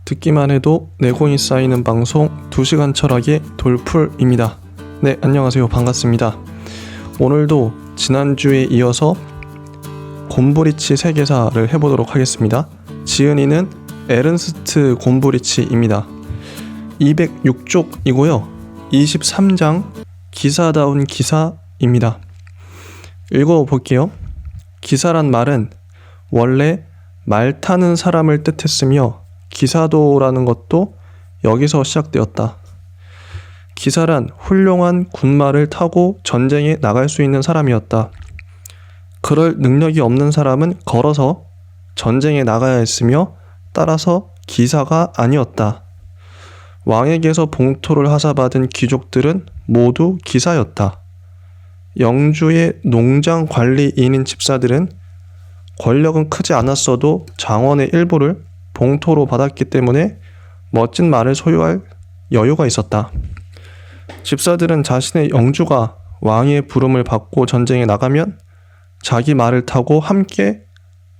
듣기만 해도 내공이 쌓이는 방송 2시간 철학의 돌풀입니다. 네, 안녕하세요. 반갑습니다. 오늘도 지난주에 이어서 곰브리치 세계사를 해보도록 하겠습니다. 지은이는 에른스트 곰브리치입니다. 206쪽이고요. 23장 기사다운 기사입니다. 읽어볼게요. 기사란 말은 원래 말 타는 사람을 뜻했으며 기사도라는 것도 여기서 시작되었다. 기사란 훌륭한 군마를 타고 전쟁에 나갈 수 있는 사람이었다. 그럴 능력이 없는 사람은 걸어서 전쟁에 나가야 했으며 따라서 기사가 아니었다. 왕에게서 봉토를 하사받은 귀족들은 모두 기사였다. 영주의 농장 관리인인 집사들은 권력은 크지 않았어도 장원의 일부를 봉토로 받았기 때문에 멋진 말을 소유할 여유가 있었다. 집사들은 자신의 영주가 왕의 부름을 받고 전쟁에 나가면 자기 말을 타고 함께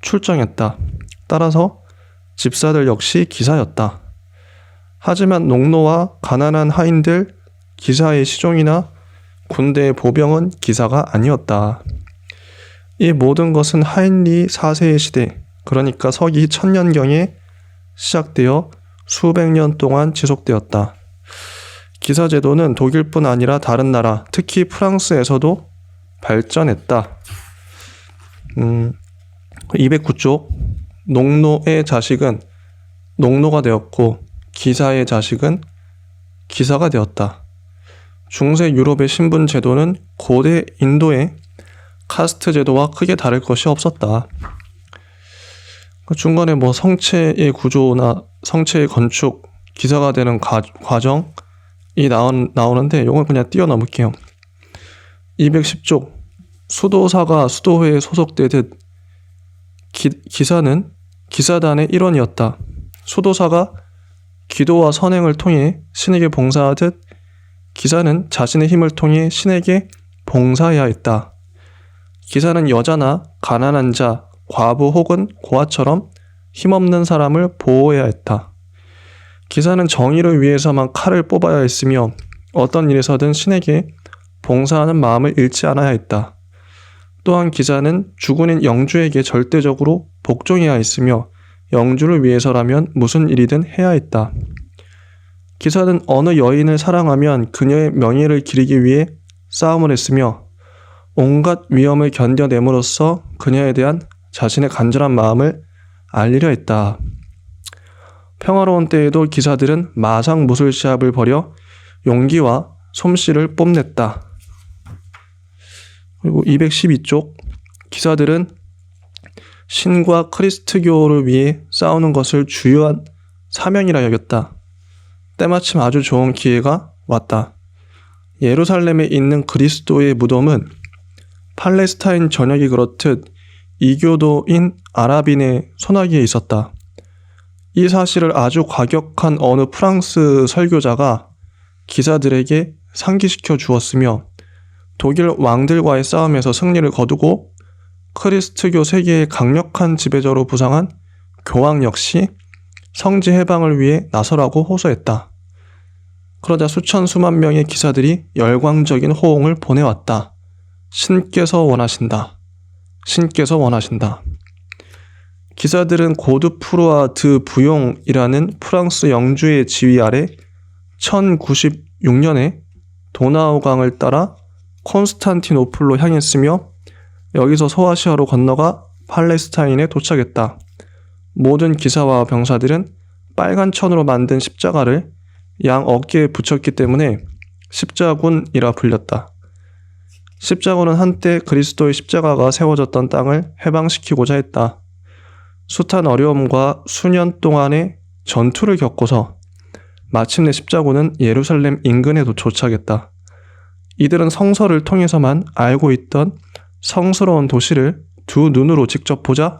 출정했다. 따라서 집사들 역시 기사였다. 하지만 농노와 가난한 하인들, 기사의 시종이나 군대의 보병은 기사가 아니었다. 이 모든 것은 하인리 4세의 시대, 그러니까 서기 1000년경에 시작되어 수백 년 동안 지속되었다. 기사제도는 독일뿐 아니라 다른 나라, 특히 프랑스에서도 발전했다. 209쪽 농노의 자식은 농노가 되었고 기사의 자식은 기사가 되었다. 중세 유럽의 신분 제도는 고대 인도의 카스트 제도와 크게 다를 것이 없었다. 중간에 성체의 구조나 성체의 건축, 기사가 되는 과정이 나오는데 이걸 그냥 뛰어넘을게요. 210쪽 수도사가 수도회에 소속되듯 기사는 기사단의 일원이었다. 수도사가 기도와 선행을 통해 신에게 봉사하듯 기사는 자신의 힘을 통해 신에게 봉사해야 했다. 기사는 여자나 가난한 자, 과부 혹은 고아처럼 힘없는 사람을 보호해야 했다. 기사는 정의를 위해서만 칼을 뽑아야 했으며 어떤 일에서든 신에게 봉사하는 마음을 잃지 않아야 했다. 또한 기사는 주군인 영주에게 절대적으로 복종해야 했으며 영주를 위해서라면 무슨 일이든 해야 했다. 기사는 어느 여인을 사랑하면 그녀의 명예를 기리기 위해 싸움을 했으며 온갖 위험을 견뎌냄으로써 그녀에 대한 자신의 간절한 마음을 알리려 했다. 평화로운 때에도 기사들은 마상무술 시합을 벌여 용기와 솜씨를 뽐냈다. 그리고 212쪽 기사들은 신과 크리스트교를 위해 싸우는 것을 주요한 사명이라 여겼다. 때마침 아주 좋은 기회가 왔다. 예루살렘에 있는 그리스도의 무덤은 팔레스타인 전역이 그렇듯 이교도인 아랍인의 손아귀에 있었다. 이 사실을 아주 과격한 어느 프랑스 설교자가 기사들에게 상기시켜 주었으며 독일 왕들과의 싸움에서 승리를 거두고 크리스트교 세계의 강력한 지배자로 부상한 교황 역시 성지 해방을 위해 나서라고 호소했다. 그러자 수천 수만 명의 기사들이 열광적인 호응을 보내왔다. 신께서 원하신다. 신께서 원하신다. 기사들은 고드프루아 드 부용이라는 프랑스 영주의 지휘 아래 1096년에 도나우강을 따라 콘스탄티노플로 향했으며 여기서 소아시아로 건너가 팔레스타인에 도착했다. 모든 기사와 병사들은 빨간 천으로 만든 십자가를 양 어깨에 붙였기 때문에 십자군이라 불렸다. 십자군은 한때 그리스도의 십자가가 세워졌던 땅을 해방시키고자 했다. 숱한 어려움과 수년 동안의 전투를 겪고서 마침내 십자군은 예루살렘 인근에 도착했다. 이들은 성서를 통해서만 알고 있던 성스러운 도시를 두 눈으로 직접 보자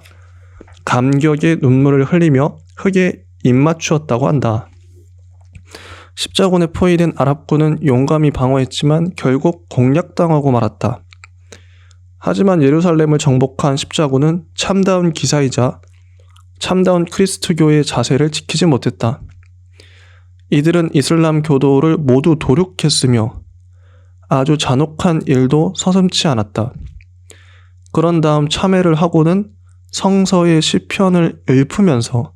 감격의 눈물을 흘리며 흙에 입맞추었다고 한다. 십자군에 포위된 아랍군은 용감히 방어했지만 결국 공략당하고 말았다. 하지만 예루살렘을 정복한 십자군은 참다운 기사이자 참다운 크리스트교의 자세를 지키지 못했다. 이들은 이슬람 교도를 모두 도륙했으며 아주 잔혹한 일도 서슴지 않았다. 그런 다음 참회를 하고는 성서의 시편을 읊으면서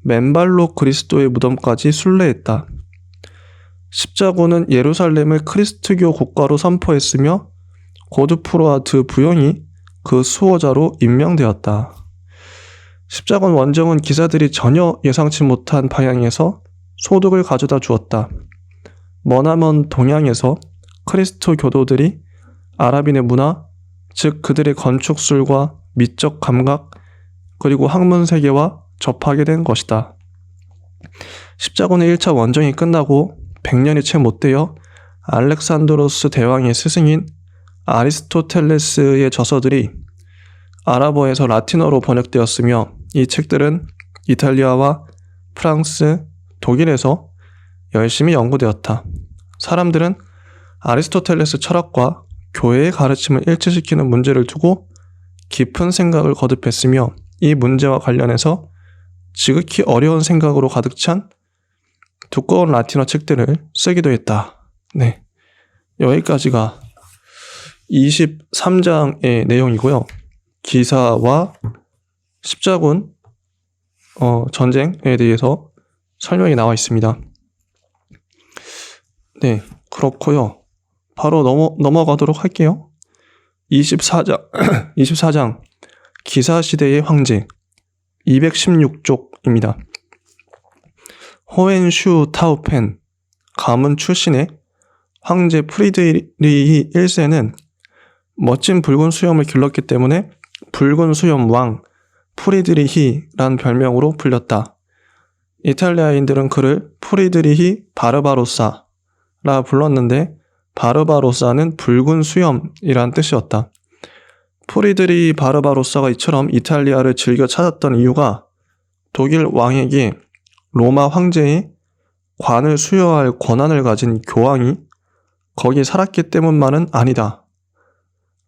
맨발로 그리스도의 무덤까지 순례했다. 십자군은 예루살렘을 크리스트교 국가로 선포했으며 고드프로아드 부용이 그 수호자로 임명되었다. 십자군 원정은 기사들이 전혀 예상치 못한 방향에서 소득을 가져다 주었다. 머나먼 동양에서 크리스토 교도들이 아랍인의 문화, 즉 그들의 건축술과 미적 감각, 그리고 학문 세계와 접하게 된 것이다. 십자군의 1차 원정이 끝나고 100년이 채 못 되어 알렉산드로스 대왕의 스승인 아리스토텔레스의 저서들이 아랍어에서 라틴어로 번역되었으며 이 책들은 이탈리아와 프랑스, 독일에서 열심히 연구되었다. 사람들은 아리스토텔레스 철학과 교회의 가르침을 일치시키는 문제를 두고 깊은 생각을 거듭했으며 이 문제와 관련해서 지극히 어려운 생각으로 가득 찬 두꺼운 라틴어 책들을 쓰기도 했다. 네, 여기까지가 23장의 내용이고요. 기사와 십자군 전쟁에 대해서 설명이 나와 있습니다. 네, 그렇고요. 바로 넘어가도록 할게요. 24장 기사시대의 황제 216쪽입니다. 호헨슈 타우펜 가문 출신의 황제 프리드리히 1세는 멋진 붉은 수염을 길렀기 때문에 붉은 수염 왕 프리드리히란 별명으로 불렸다. 이탈리아인들은 그를 프리드리히 바르바로사라 불렀는데 바르바로사는 붉은 수염이란 뜻이었다. 프리드리히 바르바로사가 이처럼 이탈리아를 즐겨 찾았던 이유가 독일 왕에게 로마 황제의 관을 수여할 권한을 가진 교황이 거기 살았기 때문만은 아니다.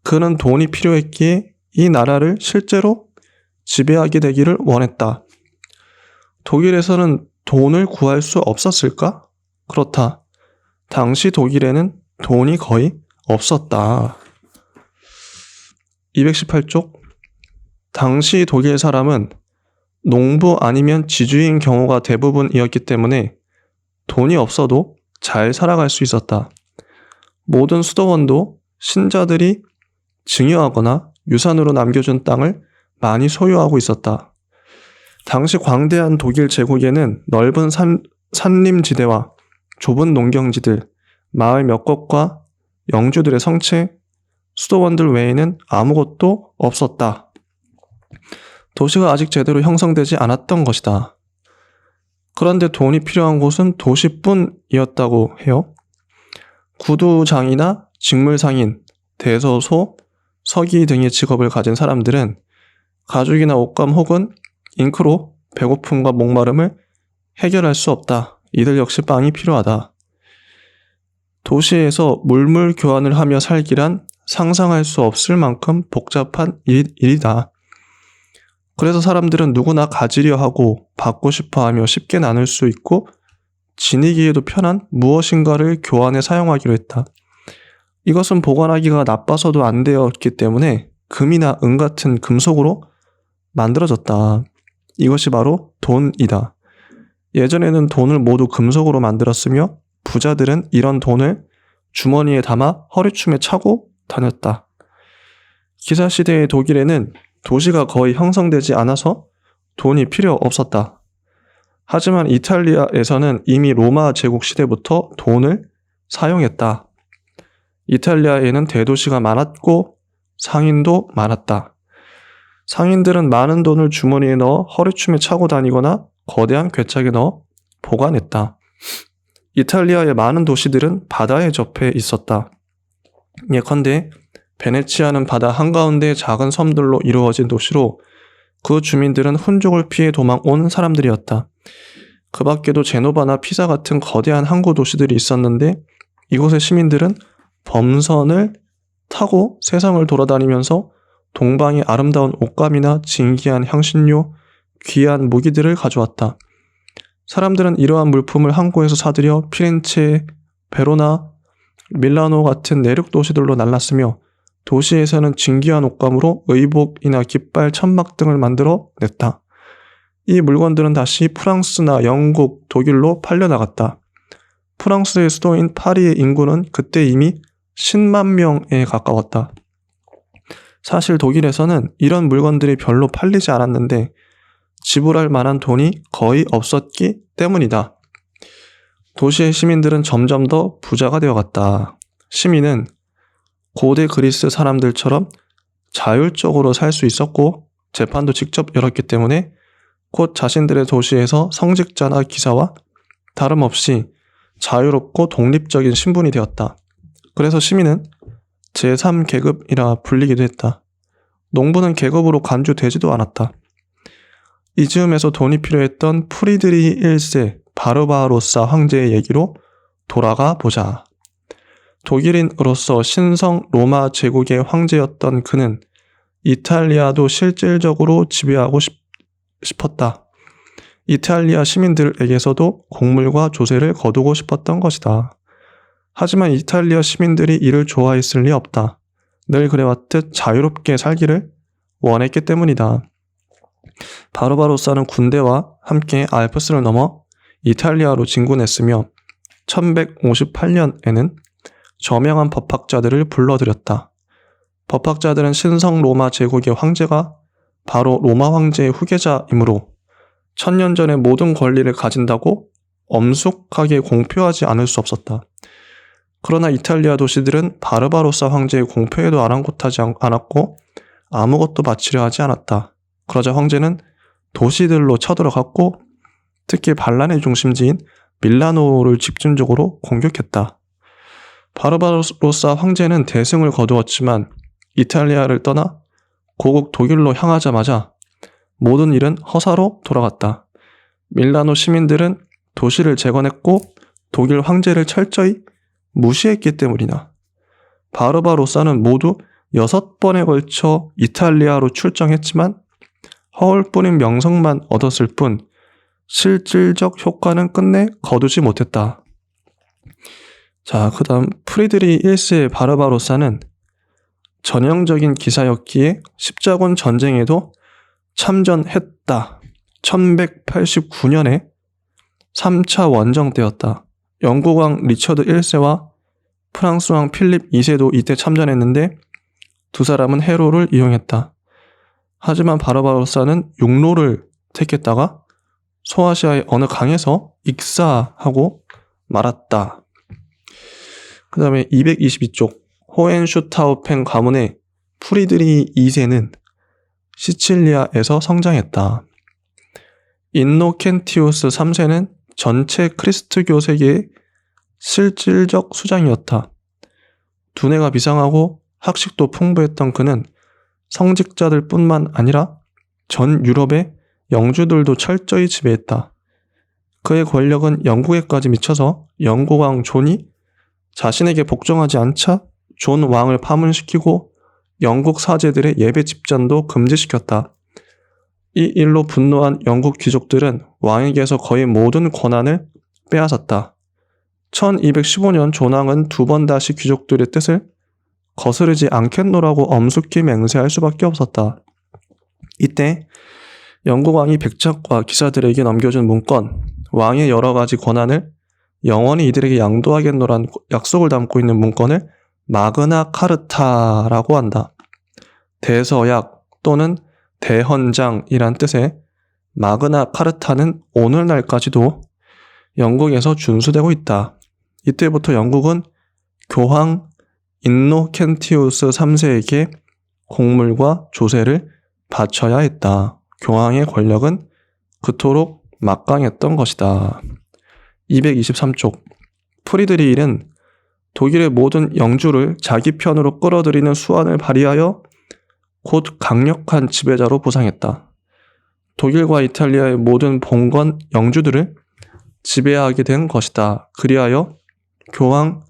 그는 돈이 필요했기에 이 나라를 실제로 지배하게 되기를 원했다. 독일에서는 돈을 구할 수 없었을까? 그렇다. 당시 독일에는 돈이 거의 없었다. 218쪽 당시 독일 사람은 농부 아니면 지주인 경우가 대부분이었기 때문에 돈이 없어도 잘 살아갈 수 있었다. 모든 수도원도 신자들이 증여하거나 유산으로 남겨준 땅을 많이 소유하고 있었다. 당시 광대한 독일 제국에는 넓은 산림지대와 좁은 농경지들, 마을 몇 곳과 영주들의 성체, 수도원들 외에는 아무것도 없었다. 도시가 아직 제대로 형성되지 않았던 것이다. 그런데 돈이 필요한 곳은 도시뿐이었다고 해요. 구두장이나 직물상인, 대서소, 서기 등의 직업을 가진 사람들은 가죽이나 옷감 혹은 잉크로 배고픔과 목마름을 해결할 수 없다. 이들 역시 빵이 필요하다. 도시에서 물물 교환을 하며 살기란 상상할 수 없을 만큼 복잡한 일이다. 그래서 사람들은 누구나 가지려 하고 받고 싶어 하며 쉽게 나눌 수 있고 지니기에도 편한 무엇인가를 교환에 사용하기로 했다. 이것은 보관하기가 나빠서도 안 되었기 때문에 금이나 은 같은 금속으로 만들어졌다. 이것이 바로 돈이다. 예전에는 돈을 모두 금속으로 만들었으며 부자들은 이런 돈을 주머니에 담아 허리춤에 차고 다녔다. 기사시대의 독일에는 도시가 거의 형성되지 않아서 돈이 필요 없었다. 하지만 이탈리아에서는 이미 로마 제국 시대부터 돈을 사용했다. 이탈리아에는 대도시가 많았고 상인도 많았다. 상인들은 많은 돈을 주머니에 넣어 허리춤에 차고 다니거나 거대한 괴짝에 넣어 보관했다. 이탈리아의 많은 도시들은 바다에 접해 있었다. 예컨대 베네치아는 바다 한가운데 작은 섬들로 이루어진 도시로 그 주민들은 훈족을 피해 도망 온 사람들이었다. 그 밖에도 제노바나 피사 같은 거대한 항구 도시들이 있었는데 이곳의 시민들은 범선을 타고 세상을 돌아다니면서 동방의 아름다운 옷감이나 진기한 향신료, 귀한 무기들을 가져왔다. 사람들은 이러한 물품을 항구에서 사들여 피렌체, 베로나, 밀라노 같은 내륙 도시들로 날랐으며 도시에서는 진귀한 옷감으로 의복이나 깃발, 천막 등을 만들어 냈다. 이 물건들은 다시 프랑스나 영국, 독일로 팔려나갔다. 프랑스의 수도인 파리의 인구는 그때 이미 10만 명에 가까웠다. 사실 독일에서는 이런 물건들이 별로 팔리지 않았는데 지불할 만한 돈이 거의 없었기 때문이다. 도시의 시민들은 점점 더 부자가 되어갔다. 시민은 고대 그리스 사람들처럼 자율적으로 살 수 있었고 재판도 직접 열었기 때문에 곧 자신들의 도시에서 성직자나 기사와 다름없이 자유롭고 독립적인 신분이 되었다. 그래서 시민은 제3계급이라 불리기도 했다. 농부는 계급으로 간주되지도 않았다. 이 즈음에서 돈이 필요했던 프리드리히 1세 바르바로사 황제의 얘기로 돌아가 보자. 독일인으로서 신성 로마 제국의 황제였던 그는 이탈리아도 실질적으로 지배하고 싶었다. 이탈리아 시민들에게서도 곡물과 조세를 거두고 싶었던 것이다. 하지만 이탈리아 시민들이 이를 좋아했을 리 없다. 늘 그래왔듯 자유롭게 살기를 원했기 때문이다. 바르바로사는 군대와 함께 알프스를 넘어 이탈리아로 진군했으며 1158년에는 저명한 법학자들을 불러들였다. 법학자들은 신성 로마 제국의 황제가 바로 로마 황제의 후계자이므로 1000년 전의 모든 권리를 가진다고 엄숙하게 공표하지 않을 수 없었다. 그러나 이탈리아 도시들은 바르바로사 황제의 공표에도 아랑곳하지 않았고 아무것도 바치려 하지 않았다. 그러자 황제는 도시들로 쳐들어갔고 특히 반란의 중심지인 밀라노를 집중적으로 공격했다. 바르바로사 황제는 대승을 거두었지만 이탈리아를 떠나 고국 독일로 향하자마자 모든 일은 허사로 돌아갔다. 밀라노 시민들은 도시를 재건했고 독일 황제를 철저히 무시했기 때문이다. 바르바로사는 모두 6번에 걸쳐 이탈리아로 출정했지만 허울뿐인 명성만 얻었을 뿐 실질적 효과는 끝내 거두지 못했다. 자, 그 다음 프리드리히 1세 바르바로사는 전형적인 기사였기에 십자군 전쟁에도 참전했다. 1189년에 3차 원정 때였다. 영국 왕 리처드 1세와 프랑스 왕 필립 2세도 이때 참전했는데 두 사람은 해로를 이용했다. 하지만 바르바로사는 육로를 택했다가 소아시아의 어느 강에서 익사하고 말았다. 그 다음에 222쪽 호헨슈타우펜 가문의 프리드리히 2세는 시칠리아에서 성장했다. 인노켄티우스 3세는 전체 크리스트교 세계의 실질적 수장이었다. 두뇌가 비상하고 학식도 풍부했던 그는 성직자들 뿐만 아니라 전 유럽의 영주들도 철저히 지배했다. 그의 권력은 영국에까지 미쳐서 영국 왕 존이 자신에게 복종하지 않자 존 왕을 파문시키고 영국 사제들의 예배 집전도 금지시켰다. 이 일로 분노한 영국 귀족들은 왕에게서 거의 모든 권한을 빼앗았다. 1215년 존 왕은 두 번 다시 귀족들의 뜻을 거스르지 않겠노라고 엄숙히 맹세할 수밖에 없었다. 이때 영국 왕이 백작과 기사들에게 넘겨준 문건, 왕의 여러 가지 권한을 영원히 이들에게 양도하겠노란 약속을 담고 있는 문건을 마그나 카르타라고 한다. 대서약 또는 대헌장이란 뜻의 마그나 카르타는 오늘날까지도 영국에서 준수되고 있다. 이때부터 영국은 교황 인노켄티우스 3세에게 곡물과 조세를 바쳐야 했다. 교황의 권력은 그토록 막강했던 것이다. 223쪽 프리드리히는 독일의 모든 영주를 자기 편으로 끌어들이는 수완을 발휘하여 곧 강력한 지배자로 부상했다. 독일과 이탈리아의 모든 봉건 영주들을 지배하게 된 것이다. 그리하여 교황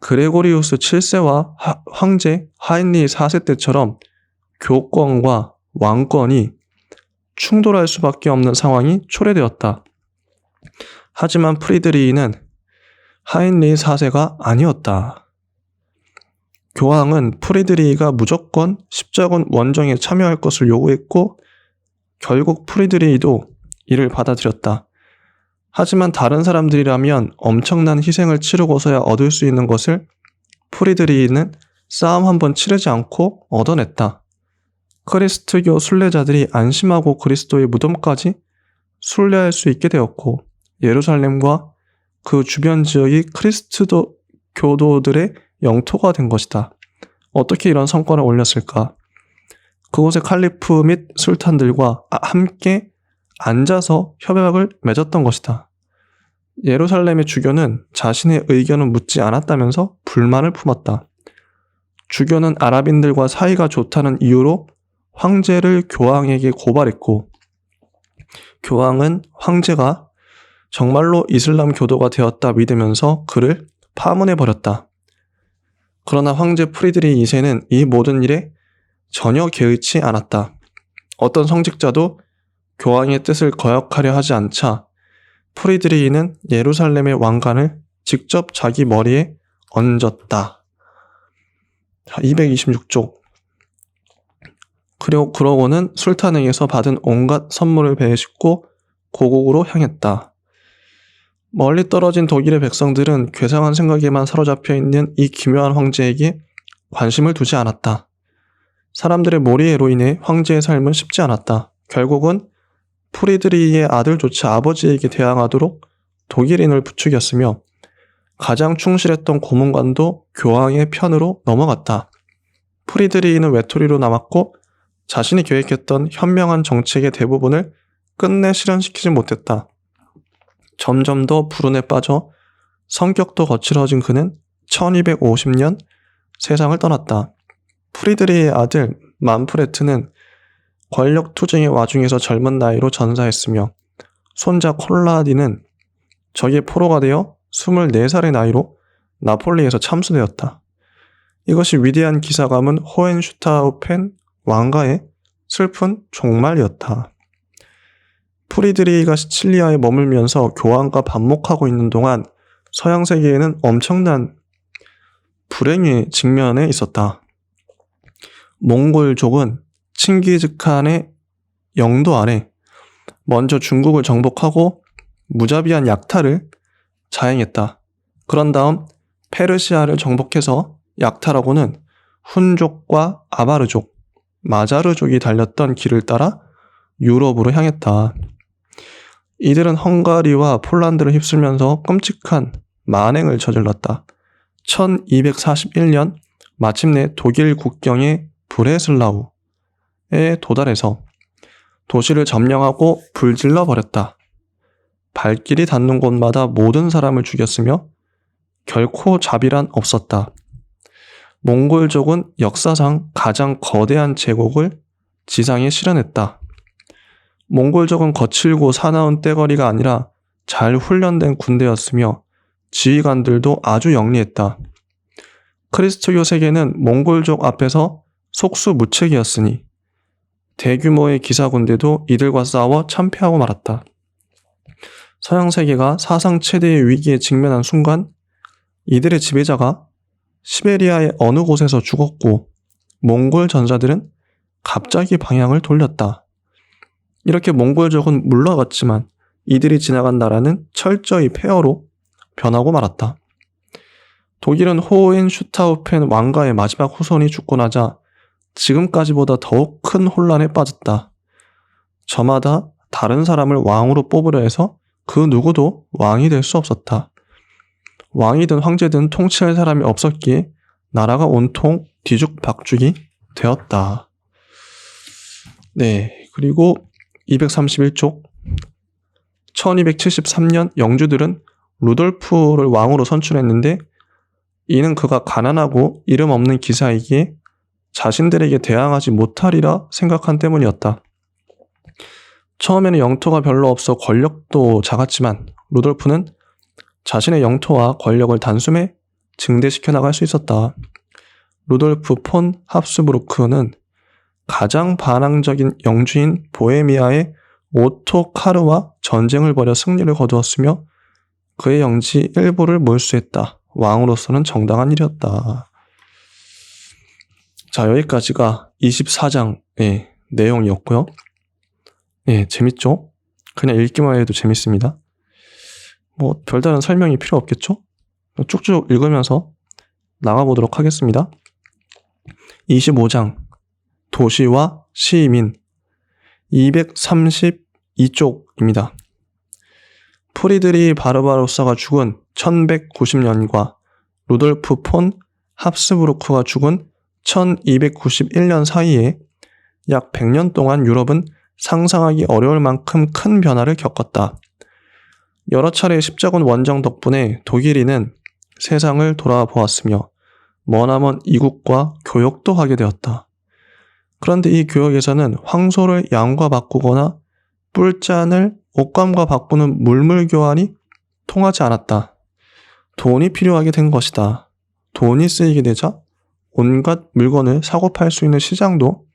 그레고리우스 7세와 황제 하인리 4세 때처럼 교권과 왕권이 충돌할 수밖에 없는 상황이 초래되었다. 하지만 프리드리히는 하인리 4세가 아니었다. 교황은 프리드리히가 무조건 십자군 원정에 참여할 것을 요구했고 결국 프리드리히도 이를 받아들였다. 하지만 다른 사람들이라면 엄청난 희생을 치르고서야 얻을 수 있는 것을 프리드리히는 싸움 한번 치르지 않고 얻어냈다. 크리스트교 순례자들이 안심하고 그리스도의 무덤까지 순례할 수 있게 되었고 예루살렘과 그 주변 지역이 크리스트도 교도들의 영토가 된 것이다. 어떻게 이런 성과를 올렸을까? 그곳의 칼리프 및 술탄들과 함께 앉아서 협약을 맺었던 것이다. 예루살렘의 주교는 자신의 의견을 묻지 않았다면서 불만을 품었다. 주교는 아랍인들과 사이가 좋다는 이유로 황제를 교황에게 고발했고 교황은 황제가 정말로 이슬람 교도가 되었다 믿으면서 그를 파문해버렸다. 그러나 황제 프리드리히 2세는 이 모든 일에 전혀 개의치 않았다. 어떤 성직자도 교황의 뜻을 거역하려 하지 않자 프리드리히는 예루살렘의 왕관을 직접 자기 머리에 얹었다. 226쪽. 그러고는 술탄에게서 받은 온갖 선물을 배에 싣고 고국으로 향했다. 멀리 떨어진 독일의 백성들은 괴상한 생각에만 사로잡혀 있는 이 기묘한 황제에게 관심을 두지 않았다. 사람들의 몰이해로 인해 황제의 삶은 쉽지 않았다. 결국은 프리드리히의 아들조차 아버지에게 대항하도록 독일인을 부추겼으며 가장 충실했던 고문관도 교황의 편으로 넘어갔다. 프리드리히는 외톨이로 남았고 자신이 계획했던 현명한 정책의 대부분을 끝내 실현시키지 못했다. 점점 더 불운에 빠져 성격도 거칠어진 그는 1250년 세상을 떠났다. 프리드리히의 아들 만프레트는 권력 투쟁의 와중에서 젊은 나이로 전사했으며 손자 콜라디는 적의 포로가 되어 24살의 나이로 나폴리에서 참수되었다. 이것이 위대한 기사감은 호헨슈타우펜 왕가의 슬픈 종말이었다. 프리드리히가 시칠리아에 머물면서 교황과 반목하고 있는 동안 서양 세계에는 엄청난 불행의 직면에 있었다. 몽골족은 칭기즈칸의 영도 아래 먼저 중국을 정복하고 무자비한 약탈을 자행했다. 그런 다음 페르시아를 정복해서 약탈하고는 훈족과 아바르족, 마자르족이 달렸던 길을 따라 유럽으로 향했다. 이들은 헝가리와 폴란드를 휩쓸면서 끔찍한 만행을 저질렀다. 1241년 마침내 독일 국경의 브레슬라우에 도달해서 도시를 점령하고 불질러 버렸다. 발길이 닿는 곳마다 모든 사람을 죽였으며 결코 자비란 없었다. 몽골족은 역사상 가장 거대한 제국을 지상에 실현했다. 몽골족은 거칠고 사나운 떼거리가 아니라 잘 훈련된 군대였으며 지휘관들도 아주 영리했다. 크리스트교 세계는 몽골족 앞에서 속수무책이었으니 대규모의 기사군대도 이들과 싸워 참패하고 말았다. 서양 세계가 사상 최대의 위기에 직면한 순간 이들의 지배자가 시베리아의 어느 곳에서 죽었고 몽골 전사들은 갑자기 방향을 돌렸다. 이렇게 몽골족은 물러갔지만 이들이 지나간 나라는 철저히 폐허로 변하고 말았다. 독일은 호헨슈타우펜 왕가의 마지막 후손이 죽고 나자 지금까지보다 더욱 큰 혼란에 빠졌다. 저마다 다른 사람을 왕으로 뽑으려 해서 그 누구도 왕이 될 수 없었다. 왕이든 황제든 통치할 사람이 없었기에 나라가 온통 뒤죽박죽이 되었다. 네, 그리고 231쪽 1273년 영주들은 루돌프를 왕으로 선출했는데 이는 그가 가난하고 이름 없는 기사이기에 자신들에게 대항하지 못하리라 생각한 때문이었다. 처음에는 영토가 별로 없어 권력도 작았지만 루돌프는 자신의 영토와 권력을 단숨에 증대시켜 나갈 수 있었다. 루돌프 폰 합스부르크는 가장 반항적인 영주인 보헤미아의 오토 카르와 전쟁을 벌여 승리를 거두었으며 그의 영지 일부를 몰수했다. 왕으로서는 정당한 일이었다. 자, 여기까지가 24장의 내용이었고요. 예, 재밌죠? 그냥 읽기만 해도 재밌습니다. 뭐 별다른 설명이 필요 없겠죠? 쭉쭉 읽으면서 나가보도록 하겠습니다. 25장 도시와 시민 232쪽입니다. 프리드리 바르바로사가 죽은 1190년과 루돌프 폰 합스부르크가 죽은 1291년 사이에 약 100년 동안 유럽은 상상하기 어려울 만큼 큰 변화를 겪었다. 여러 차례 십자군 원정 덕분에 독일인은 세상을 돌아보았으며 머나먼 이국과 교역도 하게 되었다. 그런데 이 교역에서는 황소를 양과 바꾸거나 뿔잔을 옷감과 바꾸는 물물교환이 통하지 않았다. 돈이 필요하게 된 것이다. 돈이 쓰이게 되자 온갖 물건을 사고 팔 수 있는 시장도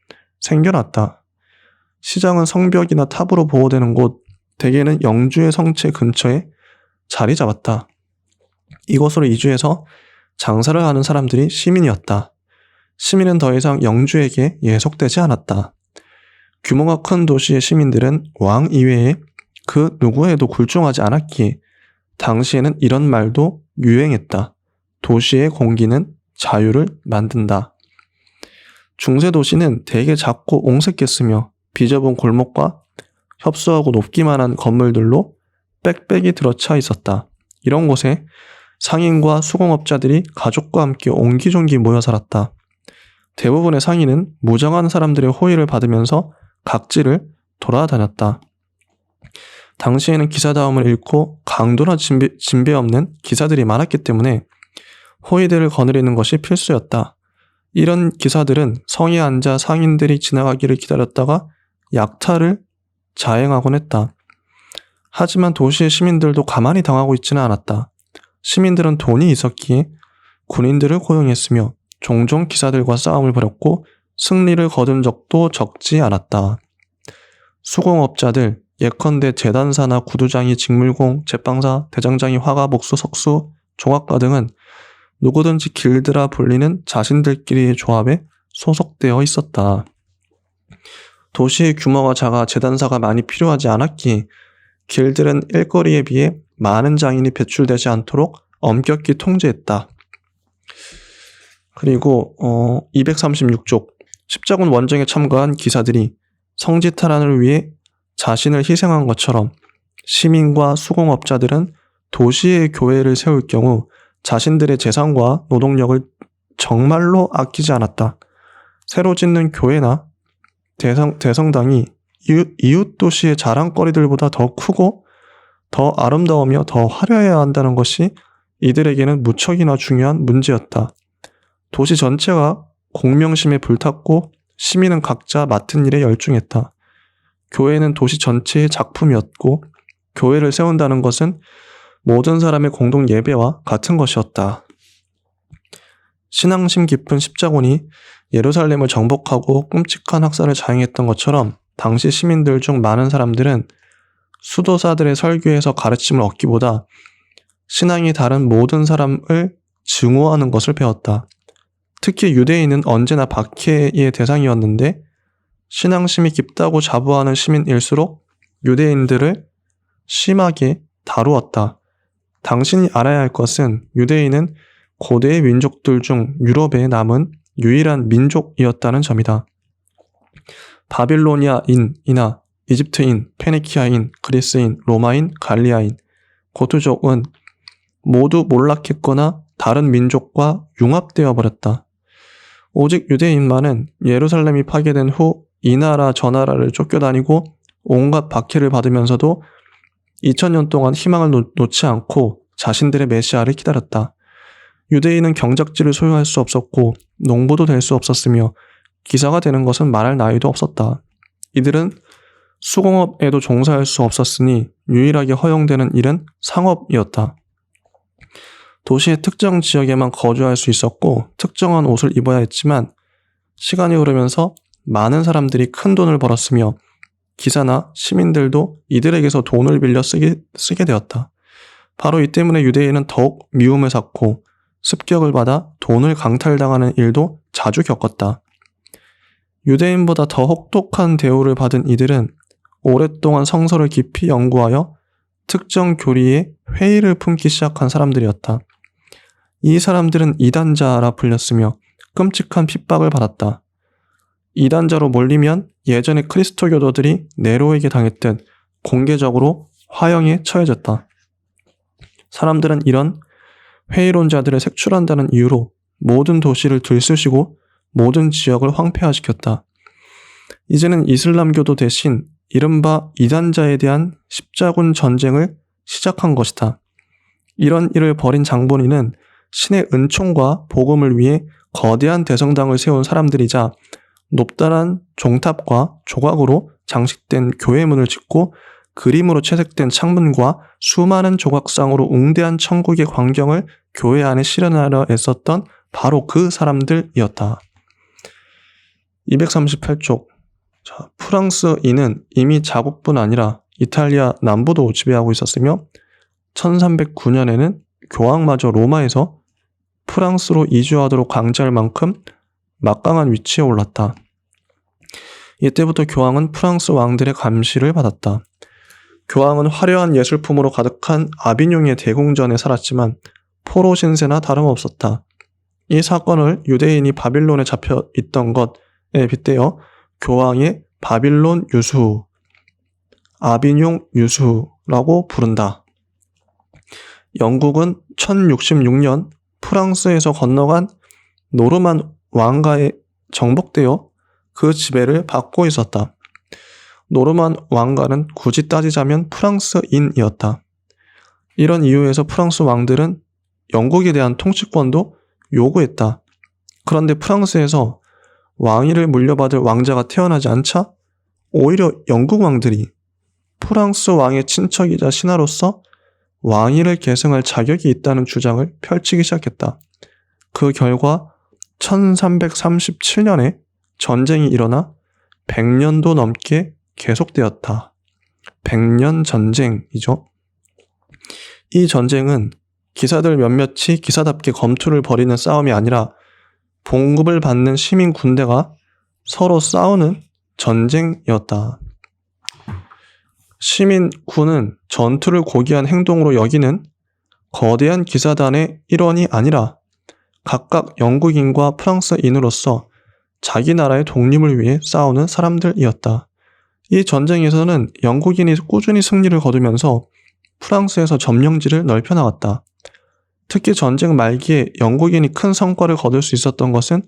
생겨났다. 시장은 성벽이나 탑으로 보호되는 곳, 대개는 영주의 성체 근처에 자리 잡았다. 이곳으로 이주해서 장사를 하는 사람들이 시민이었다. 시민은 더 이상 영주에게 예속되지 않았다. 규모가 큰 도시의 시민들은 왕 이외에 그 누구에도 굴종하지 않았기에 당시에는 이런 말도 유행했다. 도시의 공기는 자유를 만든다. 중세 도시는 대개 작고 옹색했으며 비좁은 골목과 협소하고 높기만 한 건물들로 빽빽이 들어차 있었다. 이런 곳에 상인과 수공업자들이 가족과 함께 옹기종기 모여 살았다. 대부분의 상인은 무장한 사람들의 호의를 받으면서 각지를 돌아다녔다. 당시에는 기사다움을 잃고 강도나 진배 없는 기사들이 많았기 때문에 호의들을 거느리는 것이 필수였다. 이런 기사들은 성에 앉아 상인들이 지나가기를 기다렸다가 약탈을 자행하곤 했다. 하지만 도시의 시민들도 가만히 당하고 있지는 않았다. 시민들은 돈이 있었기에 군인들을 고용했으며 종종 기사들과 싸움을 벌였고 승리를 거둔 적도 적지 않았다. 수공업자들, 예컨대 재단사나 구두장이 직물공, 제빵사, 대장장이 화가, 목수, 석수, 종합가 등은 누구든지 길드라 불리는 자신들끼리의 조합에 소속되어 있었다. 도시의 규모가 작아 재단사가 많이 필요하지 않았기에 길들은 일거리에 비해 많은 장인이 배출되지 않도록 엄격히 통제했다. 그리고 236쪽 십자군 원정에 참가한 기사들이 성지탈환을 위해 자신을 희생한 것처럼 시민과 수공업자들은 도시의 교회를 세울 경우 자신들의 재산과 노동력을 정말로 아끼지 않았다. 새로 짓는 교회나 대성당이 이웃 도시의 자랑거리들보다 더 크고 더 아름다우며 더 화려해야 한다는 것이 이들에게는 무척이나 중요한 문제였다. 도시 전체가 공명심에 불탔고 시민은 각자 맡은 일에 열중했다. 교회는 도시 전체의 작품이었고 교회를 세운다는 것은 모든 사람의 공동 예배와 같은 것이었다. 신앙심 깊은 십자군이 예루살렘을 정복하고 끔찍한 학살을 자행했던 것처럼 당시 시민들 중 많은 사람들은 수도사들의 설교에서 가르침을 얻기보다 신앙이 다른 모든 사람을 증오하는 것을 배웠다. 특히 유대인은 언제나 박해의 대상이었는데 신앙심이 깊다고 자부하는 시민일수록 유대인들을 심하게 다루었다. 당신이 알아야 할 것은 유대인은 고대의 민족들 중 유럽에 남은 유일한 민족이었다는 점이다. 바빌로니아인이나 이집트인, 페니키아인, 그리스인, 로마인, 갈리아인, 고투족은 모두 몰락했거나 다른 민족과 융합되어 버렸다. 오직 유대인만은 예루살렘이 파괴된 후 이 나라 저 나라를 쫓겨다니고 온갖 박해를 받으면서도 2000년 동안 희망을 놓지 않고 자신들의 메시아를 기다렸다. 유대인은 경작지를 소유할 수 없었고 농부도 될 수 없었으며 기사가 되는 것은 말할 나위도 없었다. 이들은 수공업에도 종사할 수 없었으니 유일하게 허용되는 일은 상업이었다. 도시의 특정 지역에만 거주할 수 있었고 특정한 옷을 입어야 했지만 시간이 흐르면서 많은 사람들이 큰 돈을 벌었으며 기사나 시민들도 이들에게서 돈을 빌려 쓰게 되었다. 바로 이 때문에 유대인은 더욱 미움을 샀고 습격을 받아 돈을 강탈당하는 일도 자주 겪었다. 유대인보다 더 혹독한 대우를 받은 이들은 오랫동안 성서를 깊이 연구하여 특정 교리에 회의를 품기 시작한 사람들이었다. 이 사람들은 이단자라 불렸으며 끔찍한 핍박을 받았다. 이단자로 몰리면 예전에 그리스도교도들이 네로에게 당했듯 공개적으로 화형에 처해졌다. 사람들은 이런 회의론자들을 색출한다는 이유로 모든 도시를 들쑤시고 모든 지역을 황폐화시켰다. 이제는 이슬람교도 대신 이른바 이단자에 대한 십자군 전쟁을 시작한 것이다. 이런 일을 벌인 장본인은 신의 은총과 복음을 위해 거대한 대성당을 세운 사람들이자 높다란 종탑과 조각으로 장식된 교회문을 짓고 그림으로 채색된 창문과 수많은 조각상으로 웅대한 천국의 광경을 교회 안에 실현하려 애썼던 바로 그 사람들이었다. 238쪽. 프랑스인은 이미 자국뿐 아니라 이탈리아 남부도 지배하고 있었으며 1309년에는 교황마저 로마에서 프랑스로 이주하도록 강제할 만큼 막강한 위치에 올랐다. 이때부터 교황은 프랑스 왕들의 감시를 받았다. 교황은 화려한 예술품으로 가득한 아비뇽의 대궁전에 살았지만 포로 신세나 다름없었다. 이 사건을 유대인이 바빌론에 잡혀 있던 것에 빗대어 교황의 바빌론 유수, 아비뇽 유수라고 부른다. 영국은 1066년 프랑스에서 건너간 노르만 왕가에 정복되어 그 지배를 받고 있었다. 노르만 왕가는 굳이 따지자면 프랑스인이었다. 이런 이유에서 프랑스 왕들은 영국에 대한 통치권도 요구했다. 그런데 프랑스에서 왕위를 물려받을 왕자가 태어나지 않자 오히려 영국 왕들이 프랑스 왕의 친척이자 신하로서 왕위를 계승할 자격이 있다는 주장을 펼치기 시작했다. 그 결과 1337년에 전쟁이 일어나 100년도 넘게 계속되었다. 100년 전쟁이죠. 이 전쟁은 기사들 몇몇이 기사답게 검투를 벌이는 싸움이 아니라 봉급을 받는 시민 군대가 서로 싸우는 전쟁이었다. 시민군은 전투를 고귀한 행동으로 여기는 거대한 기사단의 일원이 아니라 각각 영국인과 프랑스인으로서 자기 나라의 독립을 위해 싸우는 사람들이었다. 이 전쟁에서는 영국인이 꾸준히 승리를 거두면서 프랑스에서 점령지를 넓혀나갔다. 특히 전쟁 말기에 영국인이 큰 성과를 거둘 수 있었던 것은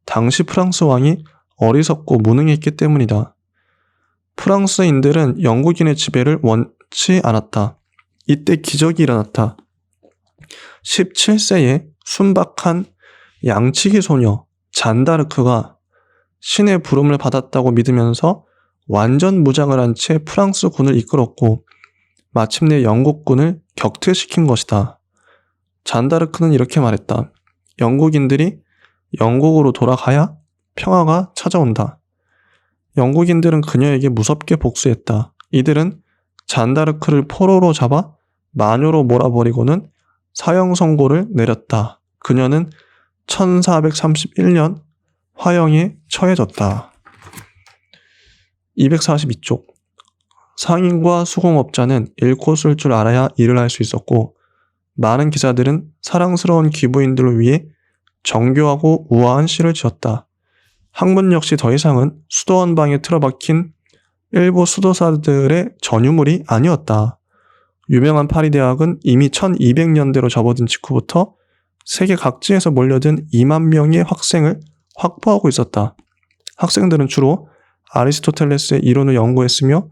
당시 프랑스 왕이 어리석고 무능했기 때문이다. 프랑스인들은 영국인의 지배를 원치 않았다. 이때 기적이 일어났다. 17세의 순박한 양치기 소녀 잔다르크가 신의 부름을 받았다고 믿으면서 완전 무장을 한 채 프랑스 군을 이끌었고 마침내 영국군을 격퇴시킨 것이다. 잔다르크는 이렇게 말했다. 영국인들이 영국으로 돌아가야 평화가 찾아온다. 영국인들은 그녀에게 무섭게 복수했다. 이들은 잔다르크를 포로로 잡아 마녀로 몰아버리고는 사형 선고를 내렸다. 그녀는 1431년 화형에 처해졌다. 242쪽. 상인과 수공업자는 읽고 쓸 줄 알아야 일을 할 수 있었고 많은 기사들은 사랑스러운 귀부인들을 위해 정교하고 우아한 시를 지었다. 학문 역시 더 이상은 수도원방에 틀어박힌 일부 수도사들의 전유물이 아니었다. 유명한 파리 대학은 이미 1200년대로 접어든 직후부터 세계 각지에서 몰려든 2만 명의 학생을 확보하고 있었다. 학생들은 주로 아리스토텔레스의 이론을 연구했으며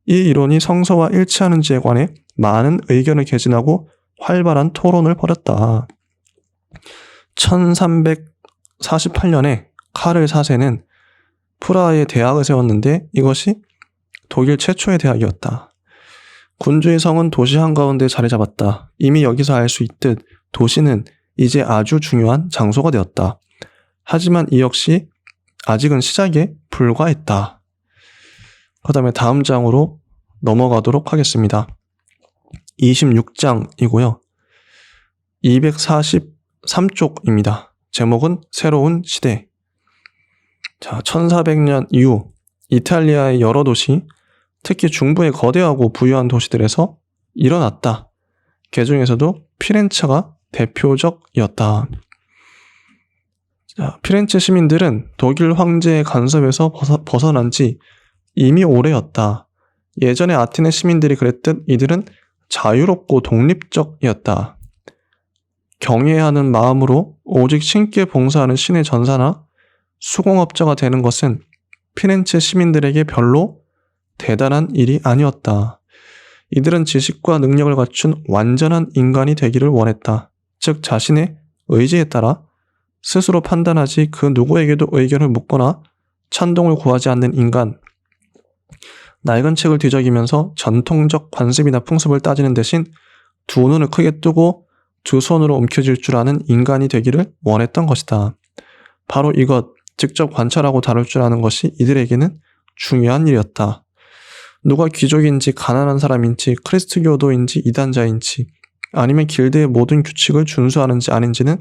이 이론이 성서와 일치하는지에 관해 많은 의견을 개진하고 활발한 토론을 벌였다. 1348년에 카를 4세는 프라하에 대학을 세웠는데 이것이 독일 최초의 대학이었다. 군주의 성은 도시 한가운데 자리 잡았다. 이미 여기서 알 수 있듯 도시는 이제 아주 중요한 장소가 되었다. 하지만 이 역시 아직은 시작에 불과했다. 그 다음에 다음 장으로 넘어가도록 하겠습니다. 26장이고요. 243쪽입니다. 제목은 새로운 시대. 자, 1400년 이후 이탈리아의 여러 도시, 특히 중부의 거대하고 부유한 도시들에서 일어났다. 그 중에서도 피렌체가 대표적이었다. 자, 피렌체 시민들은 독일 황제의 간섭에서 벗어난 지 이미 오래였다. 예전에 아테네 시민들이 그랬듯 이들은 자유롭고 독립적이었다. 경외하는 마음으로 오직 신께 봉사하는 신의 전사나 수공업자가 되는 것은 피렌체 시민들에게 별로 대단한 일이 아니었다. 이들은 지식과 능력을 갖춘 완전한 인간이 되기를 원했다. 즉 자신의 의지에 따라 스스로 판단하지 그 누구에게도 의견을 묻거나 찬동을 구하지 않는 인간. 낡은 책을 뒤적이면서 전통적 관습이나 풍습을 따지는 대신 두 눈을 크게 뜨고 두 손으로 움켜쥘 줄 아는 인간이 되기를 원했던 것이다. 바로 이것, 직접 관찰하고 다룰 줄 아는 것이 이들에게는 중요한 일이었다. 누가 귀족인지 가난한 사람인지 크리스트교도인지 이단자인지 아니면 길드의 모든 규칙을 준수하는지 아닌지는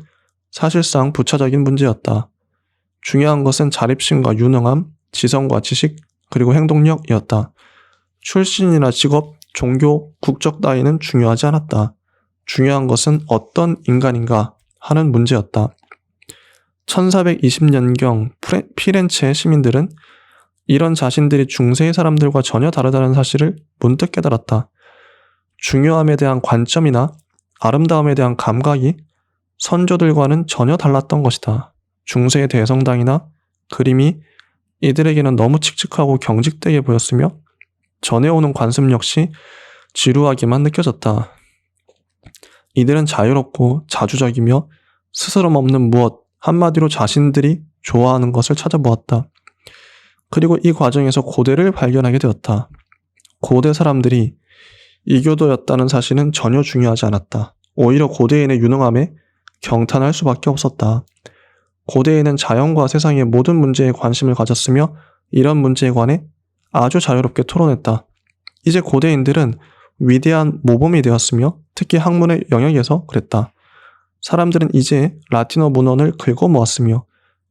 사실상 부차적인 문제였다. 중요한 것은 자립심과 유능함, 지성과 지식, 그리고 행동력이었다. 출신이나 직업, 종교, 국적 따위는 중요하지 않았다. 중요한 것은 어떤 인간인가 하는 문제였다. 1420년경 피렌체 시민들은 이런 자신들이 중세의 사람들과 전혀 다르다는 사실을 문득 깨달았다. 중요함에 대한 관점이나 아름다움에 대한 감각이 선조들과는 전혀 달랐던 것이다. 중세의 대성당이나 그림이 이들에게는 너무 칙칙하고 경직되게 보였으며 전해오는 관습 역시 지루하기만 느껴졌다. 이들은 자유롭고 자주적이며 스스럼 없는 무엇, 한마디로 자신들이 좋아하는 것을 찾아보았다. 그리고 이 과정에서 고대를 발견하게 되었다. 고대 사람들이 이교도였다는 사실은 전혀 중요하지 않았다. 오히려 고대인의 유능함에 경탄할 수밖에 없었다. 고대인은 자연과 세상의 모든 문제에 관심을 가졌으며 이런 문제에 관해 아주 자유롭게 토론했다. 이제 고대인들은 위대한 모범이 되었으며 특히 학문의 영역에서 그랬다. 사람들은 이제 라틴어 문헌을 긁어모았으며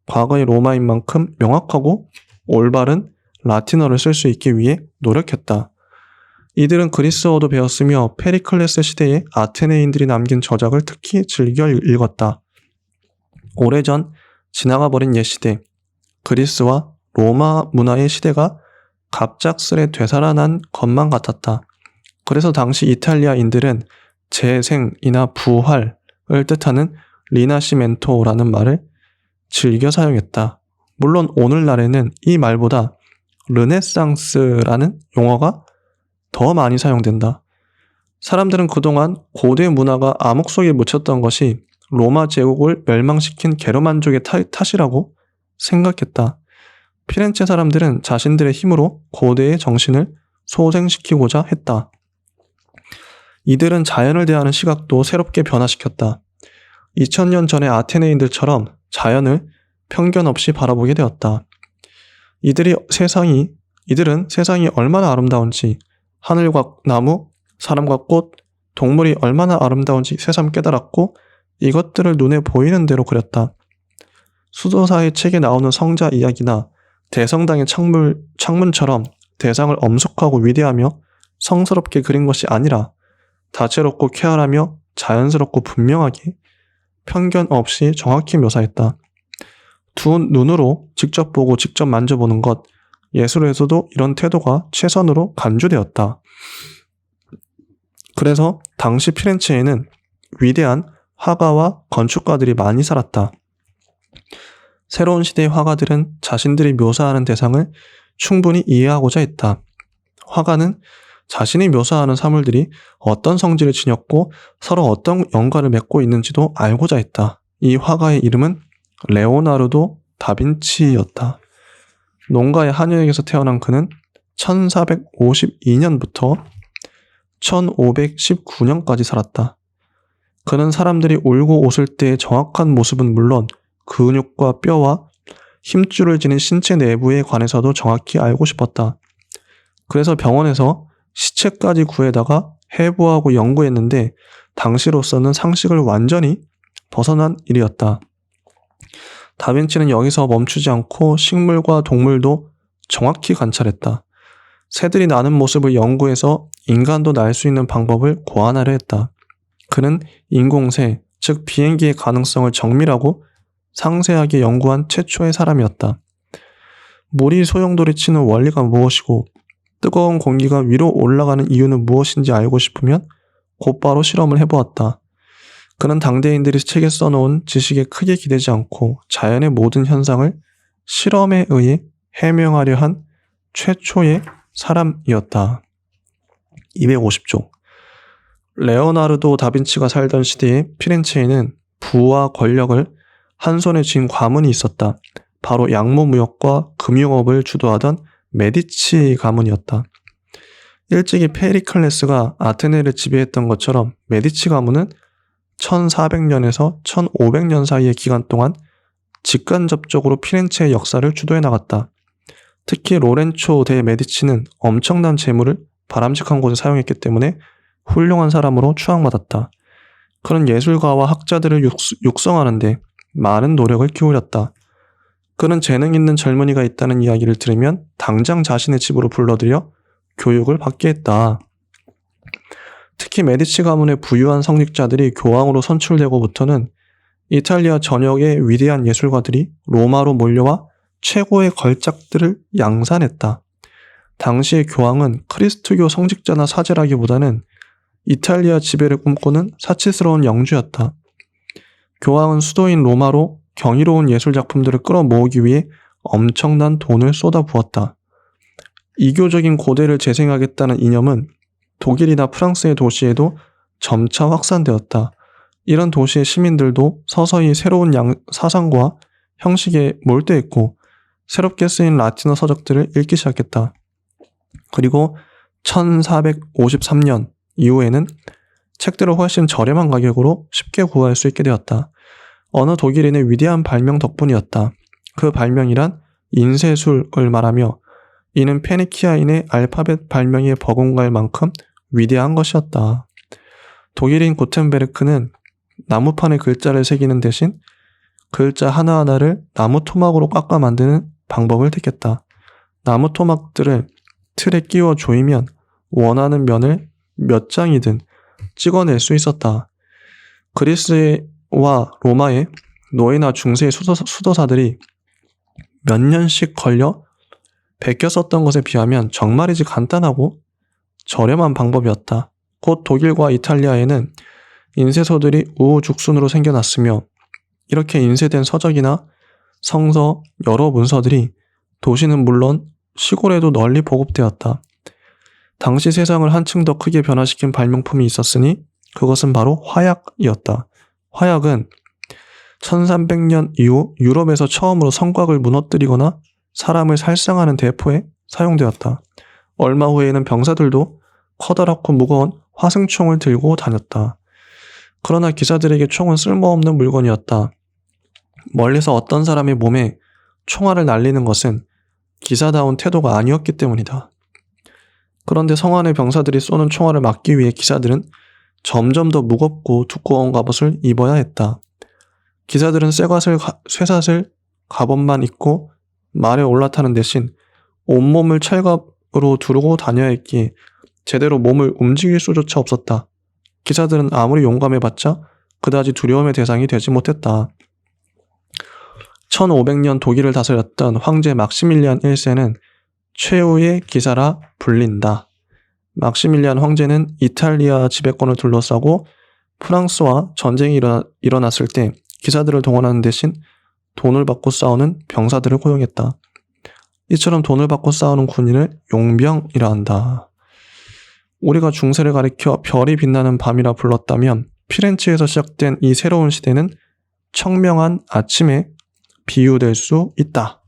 과거의 로마인 만큼 명확하고 올바른 라틴어를 쓸 수 있기 위해 노력했다. 이들은 그리스어도 배웠으며 페리클레스 시대의 아테네인들이 남긴 저작을 특히 즐겨 읽었다. 오래전 지나가 버린 옛 시대, 그리스와 로마 문화의 시대가 갑작스레 되살아난 것만 같았다. 그래서 당시 이탈리아인들은 재생이나 부활을 뜻하는 리나시멘토라는 말을 즐겨 사용했다. 물론 오늘날에는 이 말보다 르네상스라는 용어가 더 많이 사용된다. 사람들은 그동안 고대 문화가 암흑 속에 묻혔던 것이 로마 제국을 멸망시킨 게르만족의 탓이라고 생각했다. 피렌체 사람들은 자신들의 힘으로 고대의 정신을 소생시키고자 했다. 이들은 자연을 대하는 시각도 새롭게 변화시켰다. 2000년 전의 아테네인들처럼 자연을 편견 없이 바라보게 되었다. 이들은 세상이 얼마나 아름다운지, 하늘과 나무, 사람과 꽃, 동물이 얼마나 아름다운지 새삼 깨달았고 이것들을 눈에 보이는 대로 그렸다. 수도사의 책에 나오는 성자 이야기나 대성당의 창문처럼 대상을 엄숙하고 위대하며 성스럽게 그린 것이 아니라 다채롭고 쾌활하며 자연스럽고 분명하게 편견 없이 정확히 묘사했다. 두 눈으로 직접 보고 직접 만져보는 것, 예술에서도 이런 태도가 최선으로 간주되었다. 그래서 당시 피렌체에는 위대한 화가와 건축가들이 많이 살았다. 새로운 시대의 화가들은 자신들이 묘사하는 대상을 충분히 이해하고자 했다. 화가는 자신이 묘사하는 사물들이 어떤 성질을 지녔고 서로 어떤 연관을 맺고 있는지도 알고자 했다. 이 화가의 이름은 레오나르도 다빈치였다. 농가의 하녀에게서 태어난 그는 1452년부터 1519년까지 살았다. 그는 사람들이 울고 웃을 때의 정확한 모습은 물론 근육과 뼈와 힘줄을 지닌 신체 내부에 관해서도 정확히 알고 싶었다. 그래서 병원에서 시체까지 구해다가 해부하고 연구했는데 당시로서는 상식을 완전히 벗어난 일이었다. 다빈치는 여기서 멈추지 않고 식물과 동물도 정확히 관찰했다. 새들이 나는 모습을 연구해서 인간도 날 수 있는 방법을 고안하려 했다. 그는 인공새, 즉 비행기의 가능성을 정밀하고 상세하게 연구한 최초의 사람이었다. 물이 소용돌이치는 원리가 무엇이고 뜨거운 공기가 위로 올라가는 이유는 무엇인지 알고 싶으면 곧바로 실험을 해보았다. 그는 당대인들이 책에 써놓은 지식에 크게 기대지 않고 자연의 모든 현상을 실험에 의해 해명하려 한 최초의 사람이었다. 250쪽. 레오나르도 다빈치가 살던 시대의 피렌체에는 부와 권력을 한 손에 쥔 가문이 있었다. 바로 양모무역과 금융업을 주도하던 메디치 가문이었다. 일찍이 페리클레스가 아테네를 지배했던 것처럼 메디치 가문은 1400년에서 1500년 사이의 기간 동안 직간접적으로 피렌체의 역사를 주도해 나갔다. 특히 로렌초 데 메디치는 엄청난 재물을 바람직한 곳에 사용했기 때문에 훌륭한 사람으로 추앙받았다. 그는 예술가와 학자들을 육성하는데 많은 노력을 기울였다. 그는 재능 있는 젊은이가 있다는 이야기를 들으면 당장 자신의 집으로 불러들여 교육을 받게 했다. 특히 메디치 가문의 부유한 성직자들이 교황으로 선출되고부터는 이탈리아 전역의 위대한 예술가들이 로마로 몰려와 최고의 걸작들을 양산했다. 당시의 교황은 크리스트교 성직자나 사제라기보다는 이탈리아 지배를 꿈꾸는 사치스러운 영주였다. 교황은 수도인 로마로 경이로운 예술작품들을 끌어모으기 위해 엄청난 돈을 쏟아부었다. 이교적인 고대를 재생하겠다는 이념은 독일이나 프랑스의 도시에도 점차 확산되었다. 이런 도시의 시민들도 서서히 새로운 사상과 형식에 몰두했고 새롭게 쓰인 라틴어 서적들을 읽기 시작했다. 그리고 1453년 이후에는 책들을 훨씬 저렴한 가격으로 쉽게 구할 수 있게 되었다. 어느 독일인의 위대한 발명 덕분이었다. 그 발명이란 인쇄술을 말하며 이는 페니키아인의 알파벳 발명에 버금갈 만큼 위대한 것이었다. 독일인 구텐베르크는 나무판에 글자를 새기는 대신 글자 하나하나를 나무 토막으로 깎아 만드는 방법을 택했다. 나무 토막들을 틀에 끼워 조이면 원하는 면을 몇 장이든 찍어낼 수 있었다. 그리스와 로마의 노예나 중세의 수도사들이 몇 년씩 걸려 베껴 썼던 것에 비하면 정말이지 간단하고 저렴한 방법이었다. 곧 독일과 이탈리아에는 인쇄소들이 우후죽순으로 생겨났으며 이렇게 인쇄된 서적이나 성서, 여러 문서들이 도시는 물론 시골에도 널리 보급되었다. 당시 세상을 한층 더 크게 변화시킨 발명품이 있었으니 그것은 바로 화약이었다. 화약은 1300년 이후 유럽에서 처음으로 성곽을 무너뜨리거나 사람을 살상하는 대포에 사용되었다. 얼마 후에는 병사들도 커다랗고 무거운 화승총을 들고 다녔다. 그러나 기사들에게 총은 쓸모없는 물건이었다. 멀리서 어떤 사람의 몸에 총알을 날리는 것은 기사다운 태도가 아니었기 때문이다. 그런데 성 안의 병사들이 쏘는 총알을 막기 위해 기사들은 점점 더 무겁고 두꺼운 갑옷을 입어야 했다. 기사들은 쇠사슬 갑옷만 입고 말에 올라타는 대신 온몸을 철갑으로 두르고 다녀야 했기에 제대로 몸을 움직일 수조차 없었다. 기사들은 아무리 용감해봤자 그다지 두려움의 대상이 되지 못했다. 1500년 독일을 다스렸던 황제 막시밀리안 1세는 최후의 기사라 불린다. 막시밀리안 황제는 이탈리아 지배권을 둘러싸고 프랑스와 전쟁이 일어났을 때 기사들을 동원하는 대신 돈을 받고 싸우는 병사들을 고용했다. 이처럼 돈을 받고 싸우는 군인을 용병이라 한다. 우리가 중세를 가리켜 별이 빛나는 밤이라 불렀다면 피렌체에서 시작된 이 새로운 시대는 청명한 아침에 비유될 수 있다.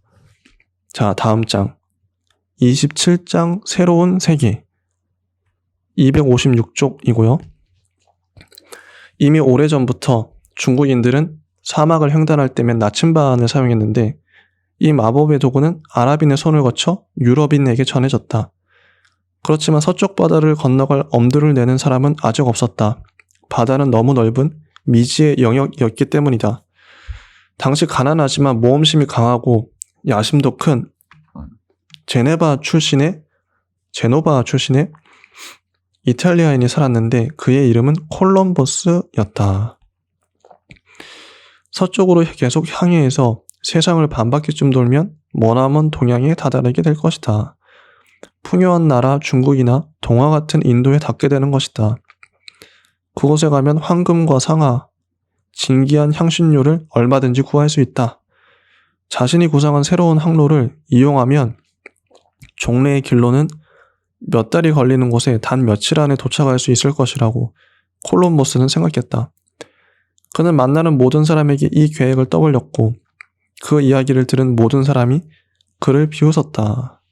자, 다음 장 27장 새로운 세계 256쪽이고요. 이미 오래전부터 중국인들은 사막을 횡단할 때면 나침반을 사용했는데 이 마법의 도구는 아랍인의 손을 거쳐 유럽인에게 전해졌다. 그렇지만 서쪽 바다를 건너갈 엄두를 내는 사람은 아직 없었다. 바다는 너무 넓은 미지의 영역이었기 때문이다. 당시 가난하지만 모험심이 강하고 야심도 큰 제노바 출신의 이탈리아인이 살았는데 그의 이름은 콜럼버스였다. 서쪽으로 계속 항해해서 세상을 반바퀴쯤 돌면 머나먼 동양에 다다르게 될 것이다. 풍요한 나라 중국이나 동화 같은 인도에 닿게 되는 것이다. 그곳에 가면 황금과 상아, 진기한 향신료를 얼마든지 구할 수 있다. 자신이 구상한 새로운 항로를 이용하면 종래의 길로는 몇 달이 걸리는 곳에 단 며칠 안에 도착할 수 있을 것이라고 콜럼버스는 생각했다. 그는 만나는 모든 사람에게 이 계획을 떠벌렸고 그 이야기를 들은 모든 사람이 그를 비웃었다.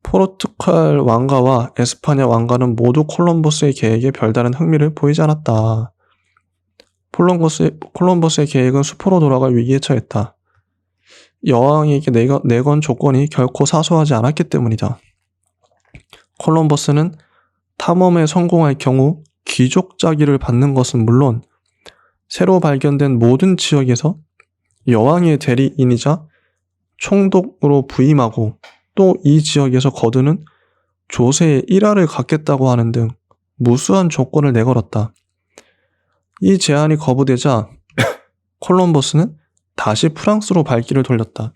포르투갈 왕가와 에스파냐 왕가는 모두 콜럼버스의 계획에 별다른 흥미를 보이지 않았다. 콜럼버스의 계획은 수포로 돌아갈 위기에 처했다. 여왕에게 내건 조건이 결코 사소하지 않았기 때문이다. 콜럼버스는 탐험에 성공할 경우 귀족 자기를 받는 것은 물론 새로 발견된 모든 지역에서 여왕의 대리인이자 총독으로 부임하고 또 이 지역에서 거두는 조세의 일화를 갖겠다고 하는 등 무수한 조건을 내걸었다. 이 제안이 거부되자 콜럼버스는 다시 프랑스로 발길을 돌렸다.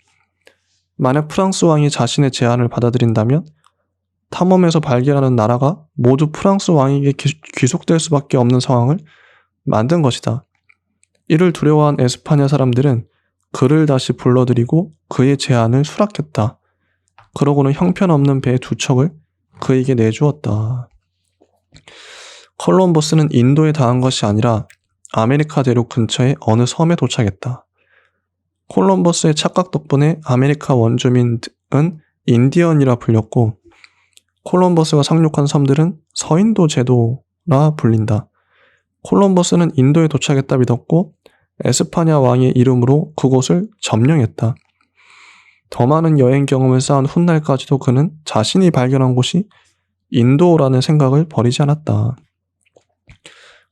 만약 프랑스 왕이 자신의 제안을 받아들인다면 탐험에서 발견하는 나라가 모두 프랑스 왕에게 귀속될 수밖에 없는 상황을 만든 것이다. 이를 두려워한 에스파냐 사람들은 그를 다시 불러들이고 그의 제안을 수락했다. 그러고는 형편없는 배 2척을 그에게 내주었다. 콜럼버스는 인도에 닿은 것이 아니라 아메리카 대륙 근처의 어느 섬에 도착했다. 콜럼버스의 착각 덕분에 아메리카 원주민은 인디언이라 불렸고 콜럼버스가 상륙한 섬들은 서인도 제도라 불린다. 콜럼버스는 인도에 도착했다 믿었고 에스파냐 왕의 이름으로 그곳을 점령했다. 더 많은 여행 경험을 쌓은 훗날까지도 그는 자신이 발견한 곳이 인도라는 생각을 버리지 않았다.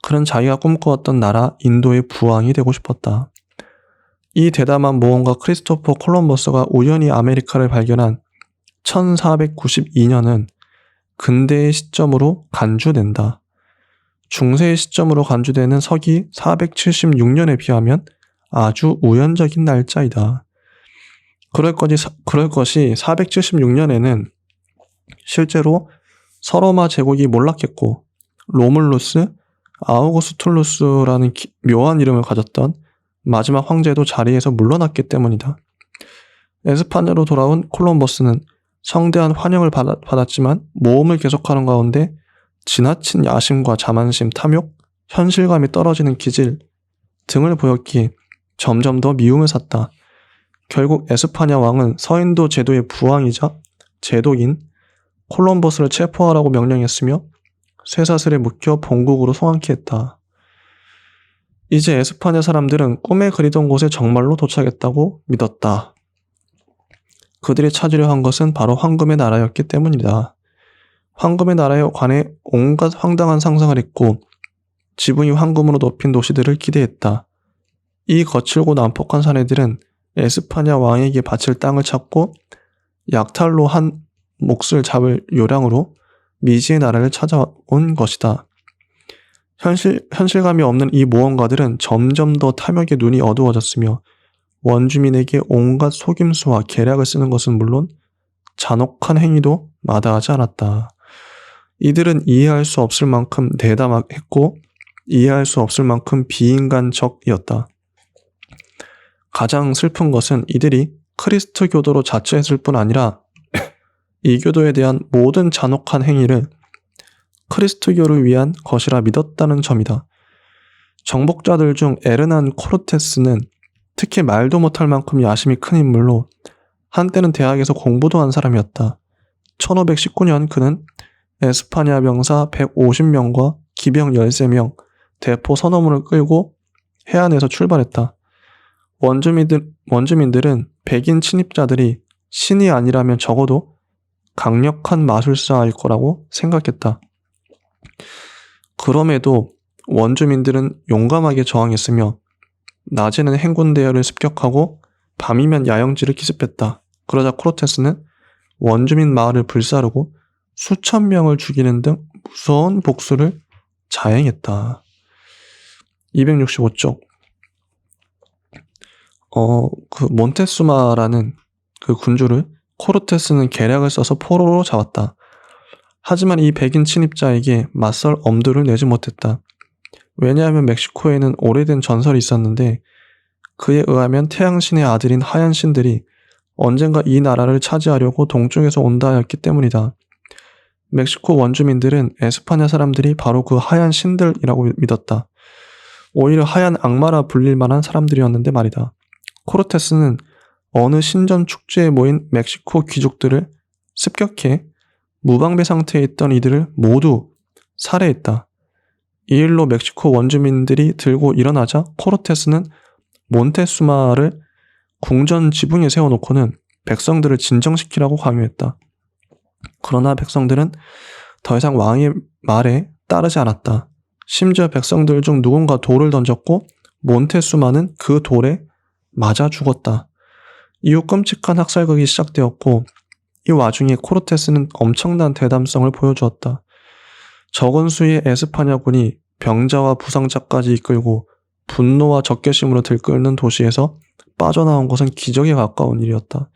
그는 자기가 꿈꿔왔던 나라 인도의 부왕이 되고 싶었다. 이 대담한 모험가 크리스토퍼 콜럼버스가 우연히 아메리카를 발견한 1492년은 근대의 시점으로 간주된다. 중세의 시점으로 간주되는 서기 476년에 비하면 아주 우연적인 날짜이다. 그럴 것이 476년에는 실제로 서로마 제국이 몰락했고 로물루스, 아우구스툴루스라는 묘한 이름을 가졌던 마지막 황제도 자리에서 물러났기 때문이다. 에스파냐로 돌아온 콜럼버스는 성대한 환영을 받았지만 모험을 계속하는 가운데 지나친 야심과 자만심, 탐욕, 현실감이 떨어지는 기질 등을 보였기에 점점 더 미움을 샀다. 결국 에스파냐 왕은 서인도 제도의 부왕이자 제독인 콜럼버스를 체포하라고 명령했으며 쇠사슬에 묶여 본국으로 송환케 했다. 이제 에스파냐 사람들은 꿈에 그리던 곳에 정말로 도착했다고 믿었다. 그들이 찾으려 한 것은 바로 황금의 나라였기 때문이다. 황금의 나라에 관해 온갖 황당한 상상을 했고 지붕이 황금으로 높인 도시들을 기대했다. 이 거칠고 난폭한 사내들은 에스파냐 왕에게 바칠 땅을 찾고 약탈로 한 몫을 잡을 요량으로 미지의 나라를 찾아온 것이다. 현실감이 없는 이 모험가들은 점점 더 탐욕의 눈이 어두워졌으며 원주민에게 온갖 속임수와 계략을 쓰는 것은 물론 잔혹한 행위도 마다하지 않았다. 이들은 이해할 수 없을 만큼 대담했고 이해할 수 없을 만큼 비인간적이었다. 가장 슬픈 것은 이들이 크리스트 교도로 자처했을 뿐 아니라 이 교도에 대한 모든 잔혹한 행위를 크리스트교를 위한 것이라 믿었다는 점이다. 정복자들 중 에르난 코르테스는 특히 말도 못할 만큼 야심이 큰 인물로 한때는 대학에서 공부도 한 사람이었다. 1519년 그는 에스파냐 병사 150명과 기병 13명, 대포 서너문을 끌고 해안에서 출발했다. 원주민들은 백인 침입자들이 신이 아니라면 적어도 강력한 마술사일 거라고 생각했다. 그럼에도 원주민들은 용감하게 저항했으며 낮에는 행군 대열을 습격하고 밤이면 야영지를 기습했다. 그러자 코르테스는 원주민 마을을 불사르고 수천 명을 죽이는 등 무서운 복수를 자행했다. 265쪽. 몬테수마라는 그 군주를 코르테스는 계략을 써서 포로로 잡았다. 하지만 이 백인 침입자에게 맞설 엄두를 내지 못했다. 왜냐하면 멕시코에는 오래된 전설이 있었는데 그에 의하면 태양신의 아들인 하얀 신들이 언젠가 이 나라를 차지하려고 동쪽에서 온다 하였기 때문이다. 멕시코 원주민들은 에스파냐 사람들이 바로 그 하얀 신들이라고 믿었다. 오히려 하얀 악마라 불릴 만한 사람들이었는데 말이다. 코르테스는 어느 신전 축제에 모인 멕시코 귀족들을 습격해 무방비 상태에 있던 이들을 모두 살해했다. 이 일로 멕시코 원주민들이 들고 일어나자 코르테스는 몬테수마를 궁전 지붕에 세워놓고는 백성들을 진정시키라고 강요했다. 그러나 백성들은 더 이상 왕의 말에 따르지 않았다. 심지어 백성들 중 누군가 돌을 던졌고 몬테수마는 그 돌에 맞아 죽었다. 이후 끔찍한 학살극이 시작되었고 이 와중에 코르테스는 엄청난 대담성을 보여주었다. 적은 수의 에스파냐군이 병자와 부상자까지 이끌고 분노와 적개심으로 들끓는 도시에서 빠져나온 것은 기적에 가까운 일이었다.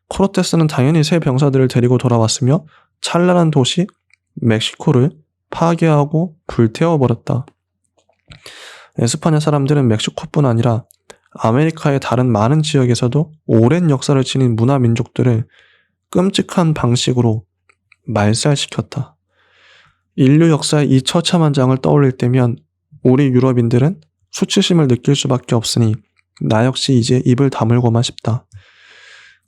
코르테스는 당연히 새 병사들을 데리고 돌아왔으며 찬란한 도시 멕시코를 파괴하고 불태워버렸다. 에스파냐 사람들은 멕시코뿐 아니라 아메리카의 다른 많은 지역에서도 오랜 역사를 지닌 문화 민족들을 끔찍한 방식으로 말살시켰다. 인류 역사의 이 처참한 장을 떠올릴 때면 우리 유럽인들은 수치심을 느낄 수밖에 없으니 나 역시 이제 입을 다물고만 싶다.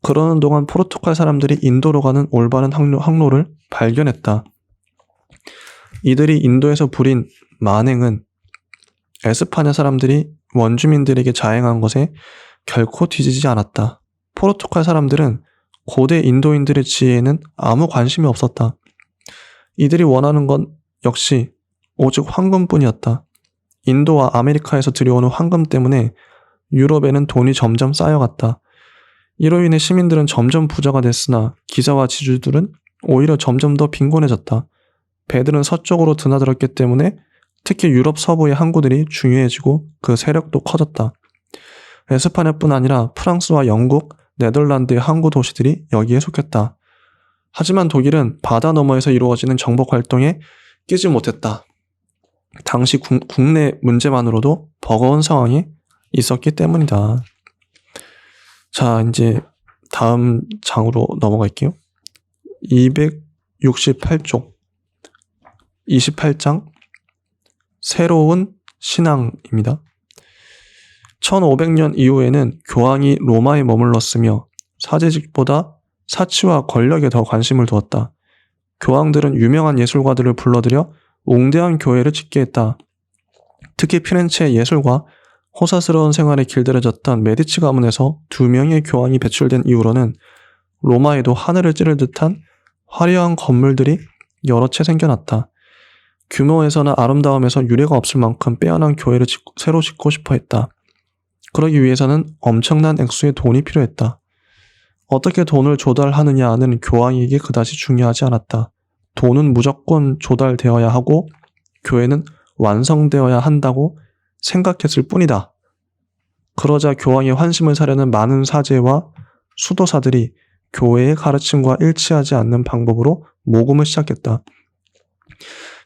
그러는 동안 포르투갈 사람들이 인도로 가는 올바른 항로를 발견했다. 이들이 인도에서 부린 만행은 에스파냐 사람들이 원주민들에게 자행한 것에 결코 뒤지지 않았다. 포르투갈 사람들은 고대 인도인들의 지혜에는 아무 관심이 없었다. 이들이 원하는 건 역시 오직 황금뿐이었다. 인도와 아메리카에서 들여오는 황금 때문에 유럽에는 돈이 점점 쌓여갔다. 이로 인해 시민들은 점점 부자가 됐으나 기사와 지주들은 오히려 점점 더 빈곤해졌다. 배들은 서쪽으로 드나들었기 때문에 특히 유럽 서부의 항구들이 중요해지고 그 세력도 커졌다. 에스파냐뿐 아니라 프랑스와 영국, 네덜란드의 항구 도시들이 여기에 속했다. 하지만 독일은 바다 너머에서 이루어지는 정복 활동에 끼지 못했다. 당시 국내 문제만으로도 버거운 상황이 있었기 때문이다. 자, 이제 다음 장으로 넘어갈게요. 268쪽 28장 새로운 신앙입니다. 1500년 이후에는 교황이 로마에 머물렀으며 사제직보다 사치와 권력에 더 관심을 두었다. 교황들은 유명한 예술가들을 불러들여 웅대한 교회를 짓게 했다. 특히 피렌체의 예술과 호사스러운 생활에 길들여졌던 메디치 가문에서 2명의 교황이 배출된 이후로는 로마에도 하늘을 찌를 듯한 화려한 건물들이 여러 채 생겨났다. 규모에서나 아름다움에서 유례가 없을 만큼 빼어난 교회를 새로 짓고 싶어 했다. 그러기 위해서는 엄청난 액수의 돈이 필요했다. 어떻게 돈을 조달하느냐는 교황에게 그다지 중요하지 않았다. 돈은 무조건 조달되어야 하고 교회는 완성되어야 한다고 생각했을 뿐이다. 그러자 교황의 환심을 사려는 많은 사제와 수도사들이 교회의 가르침과 일치하지 않는 방법으로 모금을 시작했다.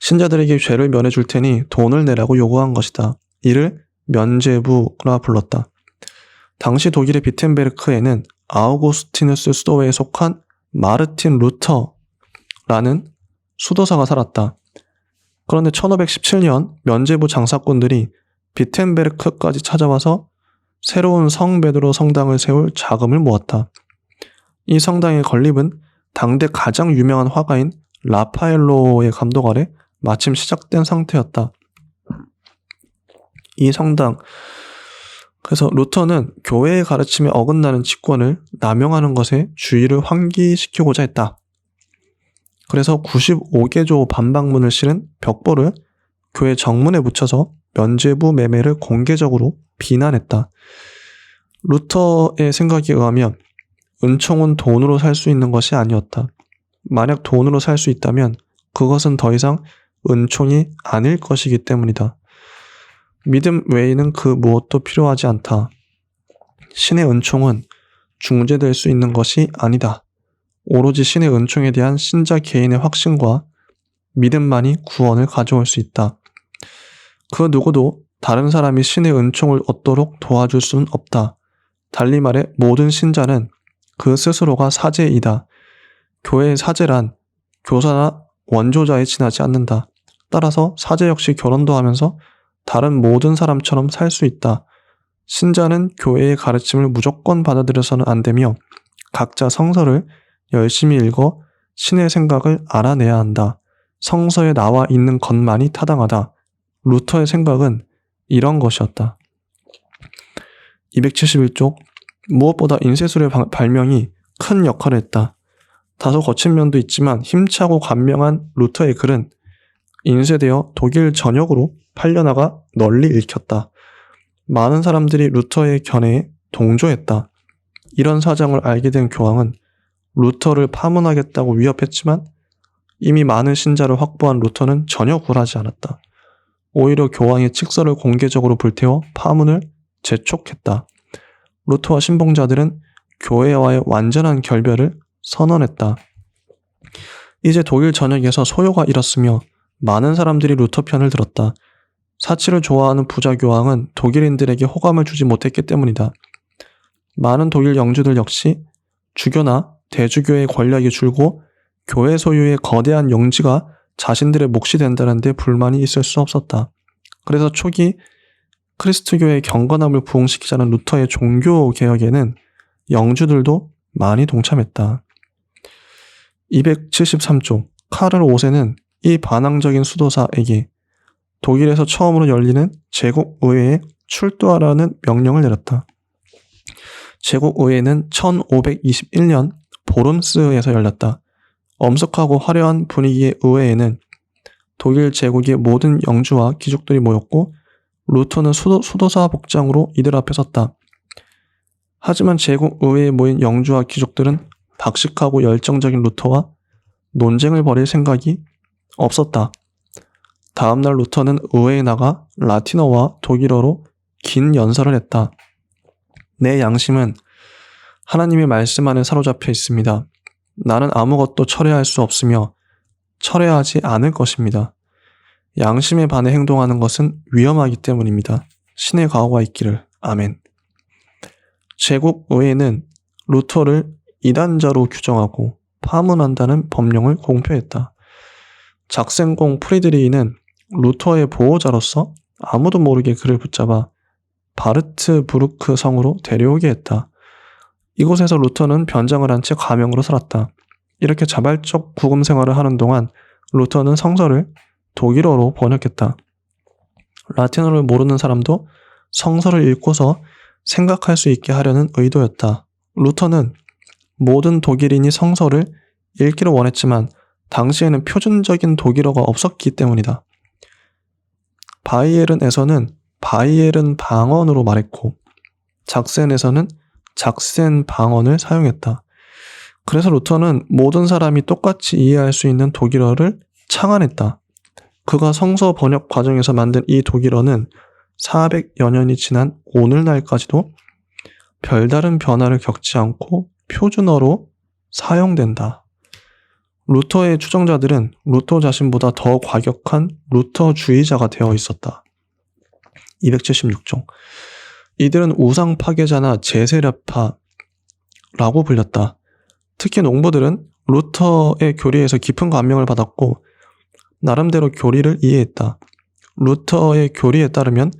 신자들에게 죄를 면해줄 테니 돈을 내라고 요구한 것이다. 이를 면죄부라 불렀다. 당시 독일의 비텐베르크에는 아우구스티누스 수도회에 속한 마르틴 루터라는 수도사가 살았다. 그런데 1517년 면죄부 장사꾼들이 비텐베르크까지 찾아와서 새로운 성 베드로 성당을 세울 자금을 모았다. 이 성당의 건립은 당대 가장 유명한 화가인 라파엘로의 감독 아래 마침 시작된 상태였다. 이 성당, 그래서 루터는 교회의 가르침에 어긋나는 직권을 남용하는 것에 주의를 환기시키고자 했다. 그래서 95개조 반박문을 실은 벽보를 교회 정문에 붙여서 면죄부 매매를 공개적으로 비난했다. 루터의 생각에 의하면 은총은 돈으로 살 수 있는 것이 아니었다. 만약 돈으로 살 수 있다면 그것은 더 이상 은총이 아닐 것이기 때문이다. 믿음 외에는 그 무엇도 필요하지 않다. 신의 은총은 중재될 수 있는 것이 아니다. 오로지 신의 은총에 대한 신자 개인의 확신과 믿음만이 구원을 가져올 수 있다. 그 누구도 다른 사람이 신의 은총을 얻도록 도와줄 수는 없다. 달리 말해 모든 신자는 그 스스로가 사제이다. 교회의 사제란 교사나 원조자에 지나지 않는다. 따라서 사제 역시 결혼도 하면서 다른 모든 사람처럼 살 수 있다. 신자는 교회의 가르침을 무조건 받아들여서는 안 되며 각자 성서를 열심히 읽어 신의 생각을 알아내야 한다. 성서에 나와 있는 것만이 타당하다. 루터의 생각은 이런 것이었다. 271쪽 무엇보다 인쇄술의 발명이 큰 역할을 했다. 다소 거친 면도 있지만 힘차고 간명한 루터의 글은 인쇄되어 독일 전역으로 팔려나가 널리 읽혔다. 많은 사람들이 루터의 견해에 동조했다. 이런 사정을 알게 된 교황은 루터를 파문하겠다고 위협했지만 이미 많은 신자를 확보한 루터는 전혀 굴하지 않았다. 오히려 교황의 칙서를 공개적으로 불태워 파문을 재촉했다. 루터와 신봉자들은 교회와의 완전한 결별을 선언했다. 이제 독일 전역에서 소요가 일었으며 많은 사람들이 루터 편을 들었다. 사치를 좋아하는 부자 교황은 독일인들에게 호감을 주지 못했기 때문이다. 많은 독일 영주들 역시 주교나 대주교의 권력이 줄고 교회 소유의 거대한 용지가 자신들의 몫이 된다는 데 불만이 있을 수 없었다. 그래서 초기 크리스트교의 경건함을 부흥시키자는 루터의 종교개혁에는 영주들도 많이 동참했다. 273쪽 카를 5세는 이 반항적인 수도사에게 독일에서 처음으로 열리는 제국의회에 출두하라는 명령을 내렸다. 제국의회는 1521년 보름스에서 열렸다. 엄숙하고 화려한 분위기의 의회에는 독일 제국의 모든 영주와 귀족들이 모였고 루터는 수도사 복장으로 이들 앞에 섰다. 하지만 제국의회에 모인 영주와 귀족들은 박식하고 열정적인 루터와 논쟁을 벌일 생각이 없었다. 다음날 루터는 의회에 나가 라틴어와 독일어로 긴 연설을 했다. 내 양심은 하나님의 말씀 안에 사로잡혀 있습니다. 나는 아무것도 철회할 수 없으며 철회하지 않을 것입니다. 양심에 반해 행동하는 것은 위험하기 때문입니다. 신의 가호가 있기를. 아멘. 제국의회는 루터를 이단자로 규정하고 파문한다는 법령을 공표했다. 작생공 프리드리히는 루터의 보호자로서 아무도 모르게 그를 붙잡아 바르트부르크 성으로 데려오게 했다. 이곳에서 루터는 변장을 한 채 가명으로 살았다. 이렇게 자발적 구금 생활을 하는 동안 루터는 성서를 독일어로 번역했다. 라틴어를 모르는 사람도 성서를 읽고서 생각할 수 있게 하려는 의도였다. 루터는 모든 독일인이 성서를 읽기를 원했지만 당시에는 표준적인 독일어가 없었기 때문이다. 바이에른에서는 바이에른 방언으로 말했고 작센에서는 작센 방언을 사용했다. 그래서 루터는 모든 사람이 똑같이 이해할 수 있는 독일어를 창안했다. 그가 성서 번역 과정에서 만든 이 독일어는 400여 년이 지난 오늘날까지도 별다른 변화를 겪지 않고 표준어로 사용된다. 루터의 추종자들은 루터 자신보다 더 과격한 루터주의자가 되어 있었다. 276종 이들은 우상 파괴자나 제세력파라고 불렸다. 특히 농부들은 루터의 교리에서 깊은 감명을 받았고 나름대로 교리를 이해했다. 루터의 교리에 따르면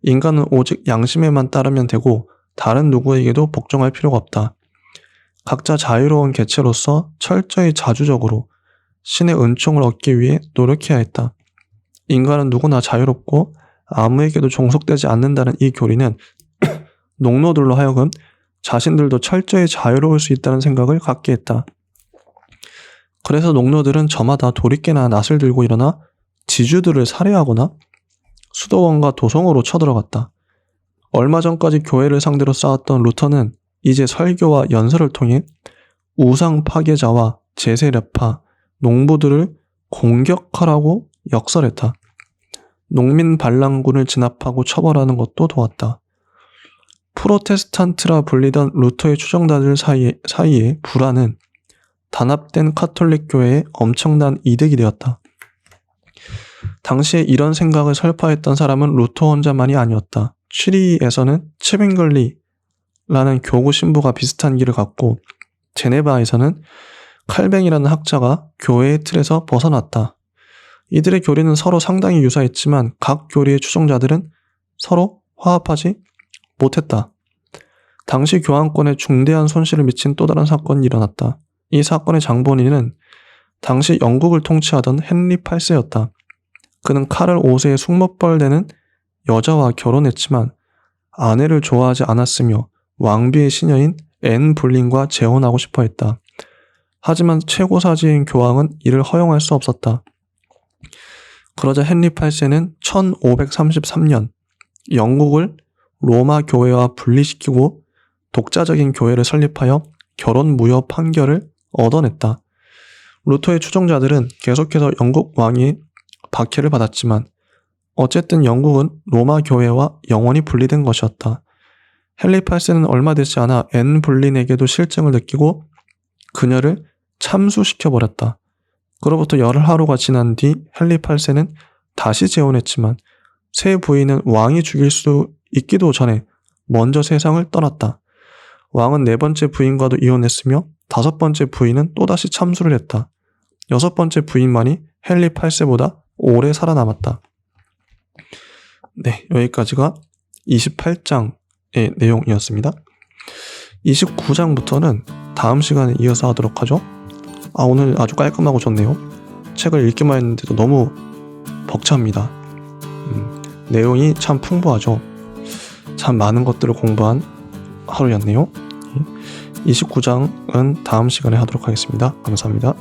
인간은 오직 양심에만 따르면 되고 다른 누구에게도 복종할 필요가 없다. 각자 자유로운 개체로서 철저히 자주적으로 신의 은총을 얻기 위해 노력해야 했다. 인간은 누구나 자유롭고 아무에게도 종속되지 않는다는 이 교리는 농노들로 하여금 자신들도 철저히 자유로울 수 있다는 생각을 갖게 했다. 그래서 농노들은 저마다 도리깨나 낫을 들고 일어나 지주들을 살해하거나 수도원과 도성으로 쳐들어갔다. 얼마 전까지 교회를 상대로 싸웠던 루터는 이제 설교와 연설을 통해 우상 파괴자와 제세례파, 농부들을 공격하라고 역설했다. 농민 반란군을 진압하고 처벌하는 것도 도왔다. 프로테스탄트라 불리던 루터의 추종자들 사이에 불안은 단합된 카톨릭 교회에 엄청난 이득이 되었다. 당시에 이런 생각을 설파했던 사람은 루터 혼자만이 아니었다. 취리히에서는 츠빙글리라는 교구 신부가 비슷한 길을 갔고 제네바에서는 칼뱅이라는 학자가 교회의 틀에서 벗어났다. 이들의 교리는 서로 상당히 유사했지만 각 교리의 추종자들은 서로 화합하지 못했다. 당시 교황권에 중대한 손실을 미친 또 다른 사건이 일어났다. 이 사건의 장본인은 당시 영국을 통치하던 헨리 8세였다. 그는 카를 5세의 숙모뻘되는 여자와 결혼했지만 아내를 좋아하지 않았으며 왕비의 시녀인 앤 불린과 재혼하고 싶어 했다. 하지만 최고사지인 교황은 이를 허용할 수 없었다. 그러자 헨리 8세는 1533년 영국을 로마 교회와 분리시키고 독자적인 교회를 설립하여 결혼 무효 판결을 얻어냈다. 루터의 추종자들은 계속해서 영국 왕이 박해를 받았지만 어쨌든 영국은 로마 교회와 영원히 분리된 것이었다. 헨리 8세는 얼마 되지 않아 앤 불린에게도 실증을 느끼고 그녀를 참수시켜버렸다. 그로부터 열흘 하루가 지난 뒤 헨리 8세는 다시 재혼했지만 새 부인은 왕이 죽일 수 있기도 전에 먼저 세상을 떠났다. 왕은 4번째 부인과도 이혼했으며 5번째 부인은 또다시 참수를 했다. 6번째 부인만이 헨리 8세보다 오래 살아남았다. 네, 여기까지가 28장의 내용이었습니다. 29장부터는 다음 시간에 이어서 하도록 하죠. 오늘 아주 깔끔하고 좋네요. 책을 읽기만 했는데도 너무 벅찹니다. 내용이 참 풍부하죠. 참 많은 것들을 공부한 하루였네요. 29장은 다음 시간에 하도록 하겠습니다. 감사합니다.